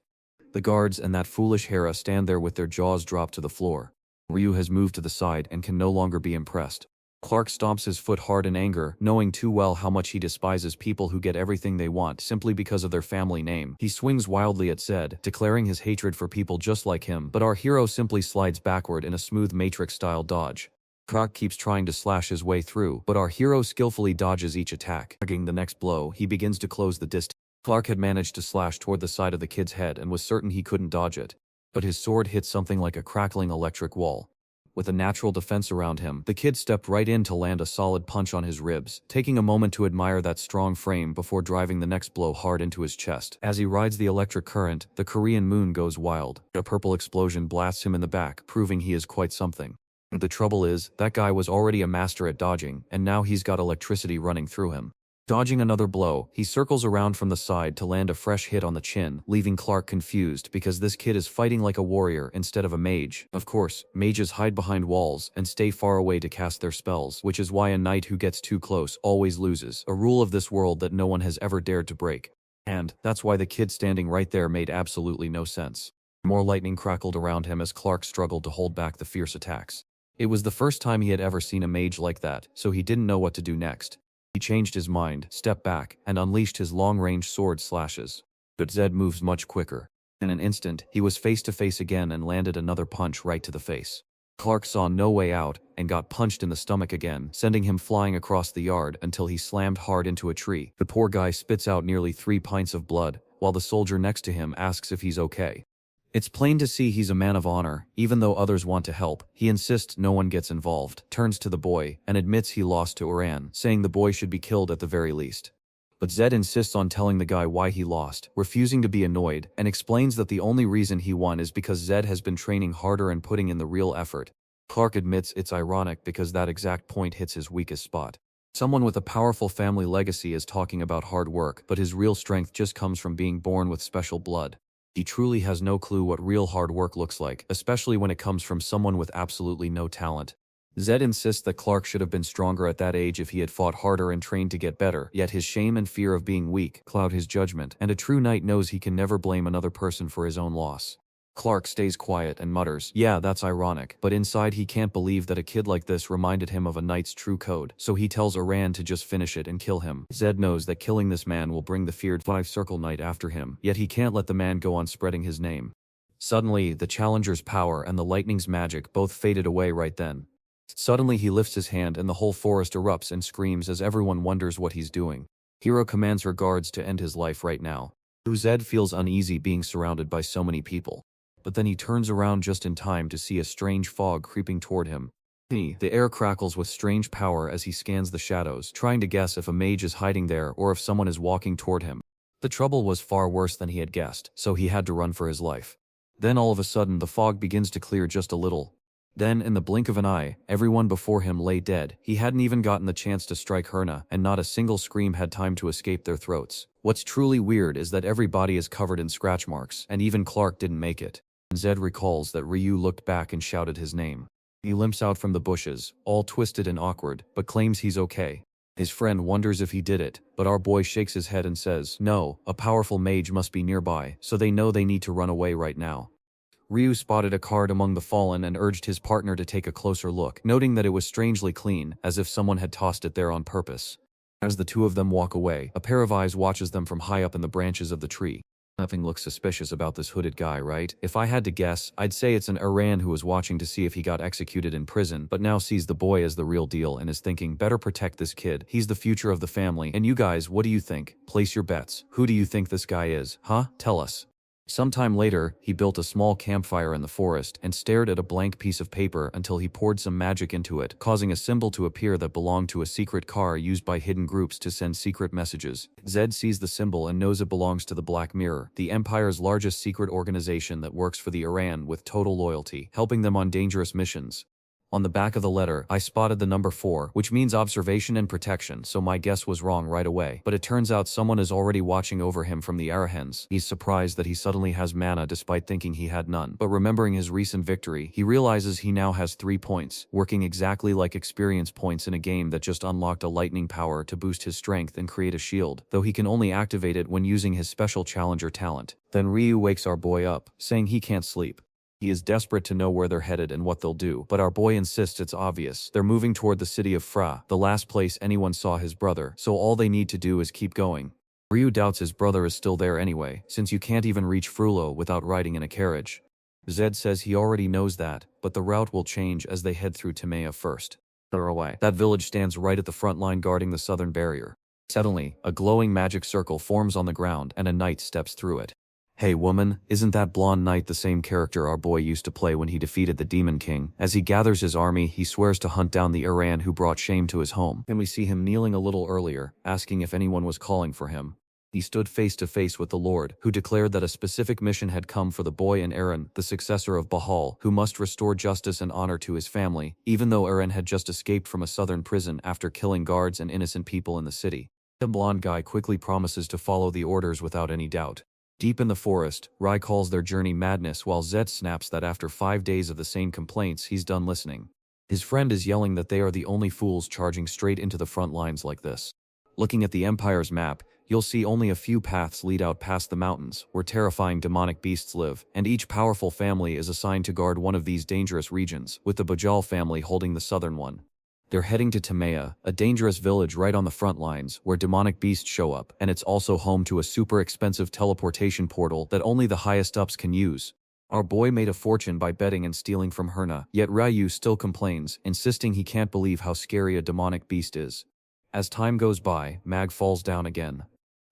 The guards and that foolish Hera stand there with their jaws dropped to the floor. Ryu has moved to the side and can no longer be impressed. Clark stomps his foot hard in anger, knowing too well how much he despises people who get everything they want simply because of their family name. He swings wildly at Zed, declaring his hatred for people just like him, but our hero simply slides backward in a smooth Matrix-style dodge. Clark keeps trying to slash his way through, but our hero skillfully dodges each attack. Tagging the next blow, he begins to close the distance. Clark had managed to slash toward the side of the kid's head and was certain he couldn't dodge it. But his sword hit something like a crackling electric wall. With a natural defense around him, the kid stepped right in to land a solid punch on his ribs, taking a moment to admire that strong frame before driving the next blow hard into his chest. As he rides the electric current, the Korean moon goes wild. A purple explosion blasts him in the back, proving he is quite something. The trouble is, that guy was already a master at dodging, and now he's got electricity running through him. Dodging another blow, he circles around from the side to land a fresh hit on the chin, leaving Clark confused because this kid is fighting like a warrior instead of a mage. Of course, mages hide behind walls and stay far away to cast their spells, which is why a knight who gets too close always loses, a rule of this world that no one has ever dared to break. And that's why the kid standing right there made absolutely no sense. More lightning crackled around him as Clark struggled to hold back the fierce attacks. It was the first time he had ever seen a mage like that, so he didn't know what to do next. He changed his mind, stepped back, and unleashed his long-range sword slashes. But Zed moves much quicker. In an instant, he was face to face again and landed another punch right to the face. Clark saw no way out and got punched in the stomach again, sending him flying across the yard until he slammed hard into a tree. The poor guy spits out nearly 3 pints of blood, while the soldier next to him asks if he's okay. It's plain to see he's a man of honor, even though others want to help. He insists no one gets involved, turns to the boy, and admits he lost to Iran, saying the boy should be killed at the very least. But Zed insists on telling the guy why he lost, refusing to be annoyed, and explains that the only reason he won is because Zed has been training harder and putting in the real effort. Clark admits it's ironic because that exact point hits his weakest spot. Someone with a powerful family legacy is talking about hard work, but his real strength just comes from being born with special blood. He truly has no clue what real hard work looks like, especially when it comes from someone with absolutely no talent. Zed insists that Clark should have been stronger at that age if he had fought harder and trained to get better, yet his shame and fear of being weak cloud his judgment, and a true knight knows he can never blame another person for his own loss. Clark stays quiet and mutters, "Yeah, that's ironic," but inside he can't believe that a kid like this reminded him of a knight's true code, so he tells Aran to just finish it and kill him. Zed knows that killing this man will bring the feared Five-Circle Knight after him, yet he can't let the man go on spreading his name. Suddenly, the challenger's power and the lightning's magic both faded away right then. Suddenly he lifts his hand and the whole forest erupts and screams as everyone wonders what he's doing. Hero commands her guards to end his life right now. Zed feels uneasy being surrounded by so many people. But then he turns around just in time to see a strange fog creeping toward him. The air crackles with strange power as he scans the shadows, trying to guess if a mage is hiding there or if someone is walking toward him. The trouble was far worse than he had guessed, so he had to run for his life. Then all of a sudden the fog begins to clear just a little. Then, in the blink of an eye, everyone before him lay dead. He hadn't even gotten the chance to strike Herna, and not a single scream had time to escape their throats. What's truly weird is that every body is covered in scratch marks, and even Clark didn't make it. Zed recalls that Ryu looked back and shouted his name. He limps out from the bushes, all twisted and awkward, but claims he's okay. His friend wonders if he did it, but our boy shakes his head and says, "No, a powerful mage must be nearby, so they know they need to run away right now." Ryu spotted a card among the fallen and urged his partner to take a closer look, noting that it was strangely clean, as if someone had tossed it there on purpose. As the two of them walk away, a pair of eyes watches them from high up in the branches of the tree. Nothing looks suspicious about this hooded guy, right? If I had to guess, I'd say it's an Aran who was watching to see if he got executed in prison, but now sees the boy as the real deal and is thinking, better protect this kid. He's the future of the family. And you guys, what do you think? Place your bets. Who do you think this guy is? Huh? Tell us. Sometime later, he built a small campfire in the forest and stared at a blank piece of paper until he poured some magic into it, causing a symbol to appear that belonged to a secret car used by hidden groups to send secret messages. Zed sees the symbol and knows it belongs to the Black Mirror, the Empire's largest secret organization that works for the Aran with total loyalty, helping them on dangerous missions. On the back of the letter, I spotted the number 4, which means observation and protection, so my guess was wrong right away. But it turns out someone is already watching over him from the Arahens. He's surprised that he suddenly has mana despite thinking he had none. But remembering his recent victory, he realizes he now has 3 points, working exactly like experience points in a game that just unlocked a lightning power to boost his strength and create a shield, though he can only activate it when using his special challenger talent. Then Ryu wakes our boy up, saying he can't sleep. He is desperate to know where they're headed and what they'll do, but our boy insists it's obvious. They're moving toward the city of Fra, the last place anyone saw his brother, so all they need to do is keep going. Ryu doubts his brother is still there anyway, since you can't even reach Frullo without riding in a carriage. Zed says he already knows that, but the route will change as they head through Timea first. They're away. That village stands right at the front line guarding the southern barrier. Suddenly, a glowing magic circle forms on the ground and a knight steps through it. "Hey woman, isn't that blonde knight the same character our boy used to play when he defeated the Demon King?" As he gathers his army, he swears to hunt down the Aran who brought shame to his home. And we see him kneeling a little earlier, asking if anyone was calling for him. He stood face to face with the Lord, who declared that a specific mission had come for the boy and Aaron, the successor of Bahal, who must restore justice and honor to his family, even though Aaron had just escaped from a southern prison after killing guards and innocent people in the city. The blonde guy quickly promises to follow the orders without any doubt. Deep in the forest, Rai calls their journey madness while Zed snaps that after 5 days of the same complaints he's done listening. His friend is yelling that they are the only fools charging straight into the front lines like this. Looking at the Empire's map, you'll see only a few paths lead out past the mountains, where terrifying demonic beasts live, and each powerful family is assigned to guard one of these dangerous regions, with the Bajal family holding the southern one. They're heading to Timea, a dangerous village right on the front lines, where demonic beasts show up, and it's also home to a super expensive teleportation portal that only the highest ups can use. Our boy made a fortune by betting and stealing from Herna, yet Ryu still complains, insisting he can't believe how scary a demonic beast is. As time goes by, Mage falls down again.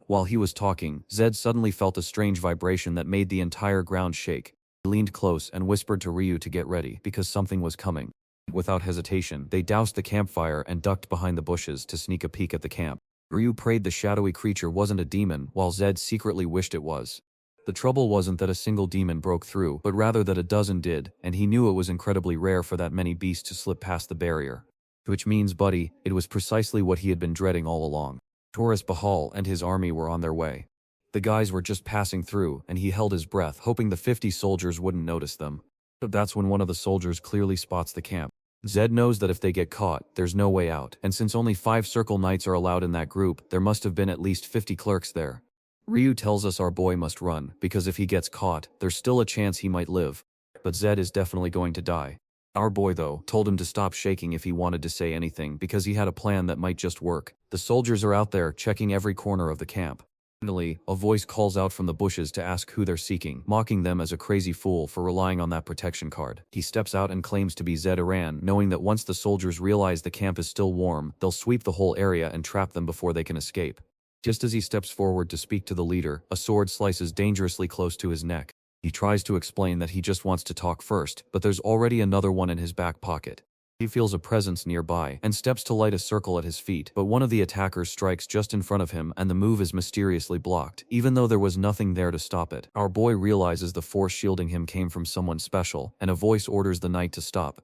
While he was talking, Zed suddenly felt a strange vibration that made the entire ground shake. He leaned close and whispered to Ryu to get ready, because something was coming. Without hesitation, they doused the campfire and ducked behind the bushes to sneak a peek at the camp. Ryu prayed the shadowy creature wasn't a demon, while Zed secretly wished it was. The trouble wasn't that a single demon broke through, but rather that a dozen did, and he knew it was incredibly rare for that many beasts to slip past the barrier. Which means, buddy, it was precisely what he had been dreading all along. Taurus Bahal and his army were on their way. The guys were just passing through, and he held his breath, hoping the 50 soldiers wouldn't notice them. But that's when one of the soldiers clearly spots the camp. Zed knows that if they get caught, there's no way out, and since only 5 circle knights are allowed in that group, there must have been at least 50 clerks there. Ryu tells us our boy must run, because if he gets caught, there's still a chance he might live. But Zed is definitely going to die. Our boy, though, told him to stop shaking if he wanted to say anything because he had a plan that might just work. The soldiers are out there, checking every corner of the camp. Finally, a voice calls out from the bushes to ask who they're seeking, mocking them as a crazy fool for relying on that protection card. He steps out and claims to be Zed Iran, knowing that once the soldiers realize the camp is still warm, they'll sweep the whole area and trap them before they can escape. Just as he steps forward to speak to the leader, a sword slices dangerously close to his neck. He tries to explain that he just wants to talk first, but there's already another one in his back pocket. He feels a presence nearby, and steps to light a circle at his feet, but one of the attackers strikes just in front of him and the move is mysteriously blocked, even though there was nothing there to stop it. Our boy realizes the force shielding him came from someone special, and a voice orders the knight to stop.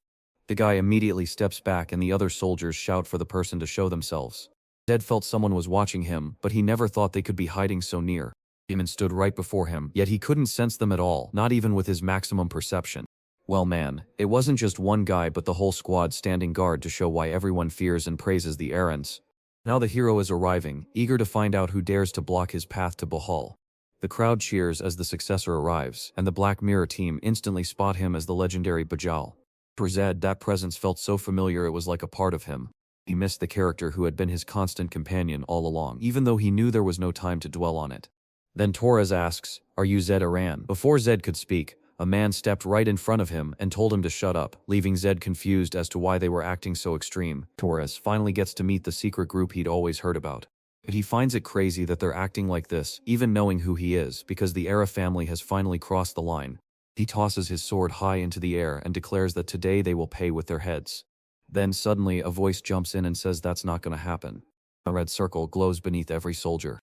The guy immediately steps back and the other soldiers shout for the person to show themselves. Zed felt someone was watching him, but he never thought they could be hiding so near. Demon stood right before him, yet he couldn't sense them at all, not even with his maximum perception. Well man, it wasn't just one guy but the whole squad standing guard to show why everyone fears and praises the errands. Now the hero is arriving, eager to find out who dares to block his path to Bahal. The crowd cheers as the successor arrives, and the Black Mirror team instantly spot him as the legendary Bajal. For Zed, that presence felt so familiar it was like a part of him. He missed the character who had been his constant companion all along, even though he knew there was no time to dwell on it. Then Torres asks, "Are you Zed Iran?" Before Zed could speak, a man stepped right in front of him and told him to shut up, leaving Zed confused as to why they were acting so extreme. Torres finally gets to meet the secret group he'd always heard about. But he finds it crazy that they're acting like this, even knowing who he is, because the Era family has finally crossed the line. He tosses his sword high into the air and declares that today they will pay with their heads. Then suddenly a voice jumps in and says that's not gonna happen. A red circle glows beneath every soldier.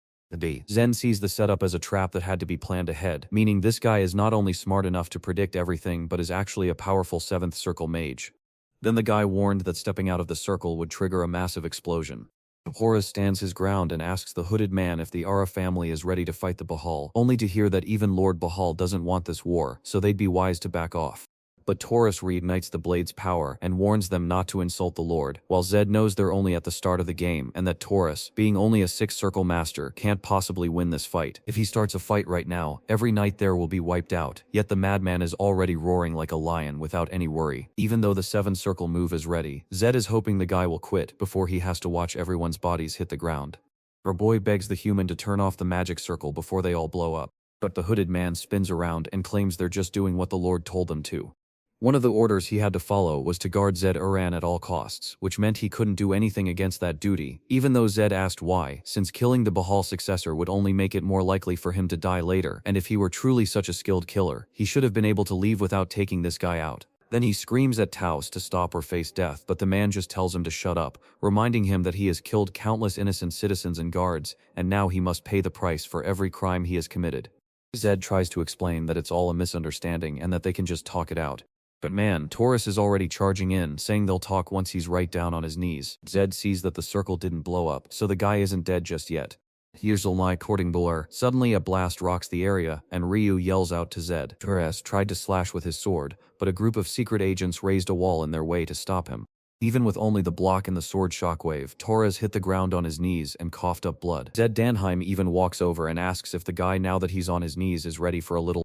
Zen sees the setup as a trap that had to be planned ahead, meaning this guy is not only smart enough to predict everything but is actually a powerful 7th circle mage. Then the guy warned that stepping out of the circle would trigger a massive explosion. Horus stands his ground and asks the hooded man if the Ara family is ready to fight the Bahal, only to hear that even Lord Bahal doesn't want this war, so they'd be wise to back off. But Taurus reignites the blade's power and warns them not to insult the Lord, while Zed knows they're only at the start of the game and that Taurus, being only a 6th circle master, can't possibly win this fight. If he starts a fight right now, every knight there will be wiped out, yet the madman is already roaring like a lion without any worry. Even though the 7th circle move is ready, Zed is hoping the guy will quit before he has to watch everyone's bodies hit the ground. Our boy begs the human to turn off the magic circle before they all blow up, but the hooded man spins around and claims they're just doing what the Lord told them to. One of the orders he had to follow was to guard Zed Iran at all costs, which meant he couldn't do anything against that duty, even though Zed asked why, since killing the Bahal successor would only make it more likely for him to die later, and if he were truly such a skilled killer, he should have been able to leave without taking this guy out. Then he screams at Taos to stop or face death, but the man just tells him to shut up, reminding him that he has killed countless innocent citizens and guards, and now he must pay the price for every crime he has committed. Zed tries to explain that it's all a misunderstanding and that they can just talk it out. But man, Taurus is already charging in, saying they'll talk once he's right down on his knees. Zed sees that the circle didn't blow up, so the guy isn't dead just yet. Here's my courting blur. Suddenly a blast rocks the area, and Ryu yells out to Zed. Taurus tried to slash with his sword, but a group of secret agents raised a wall in their way to stop him. Even with only the block and the sword shockwave, Torres hit the ground on his knees and coughed up blood. Zed Danheim even walks over and asks if the guy, now that he's on his knees, is ready for a little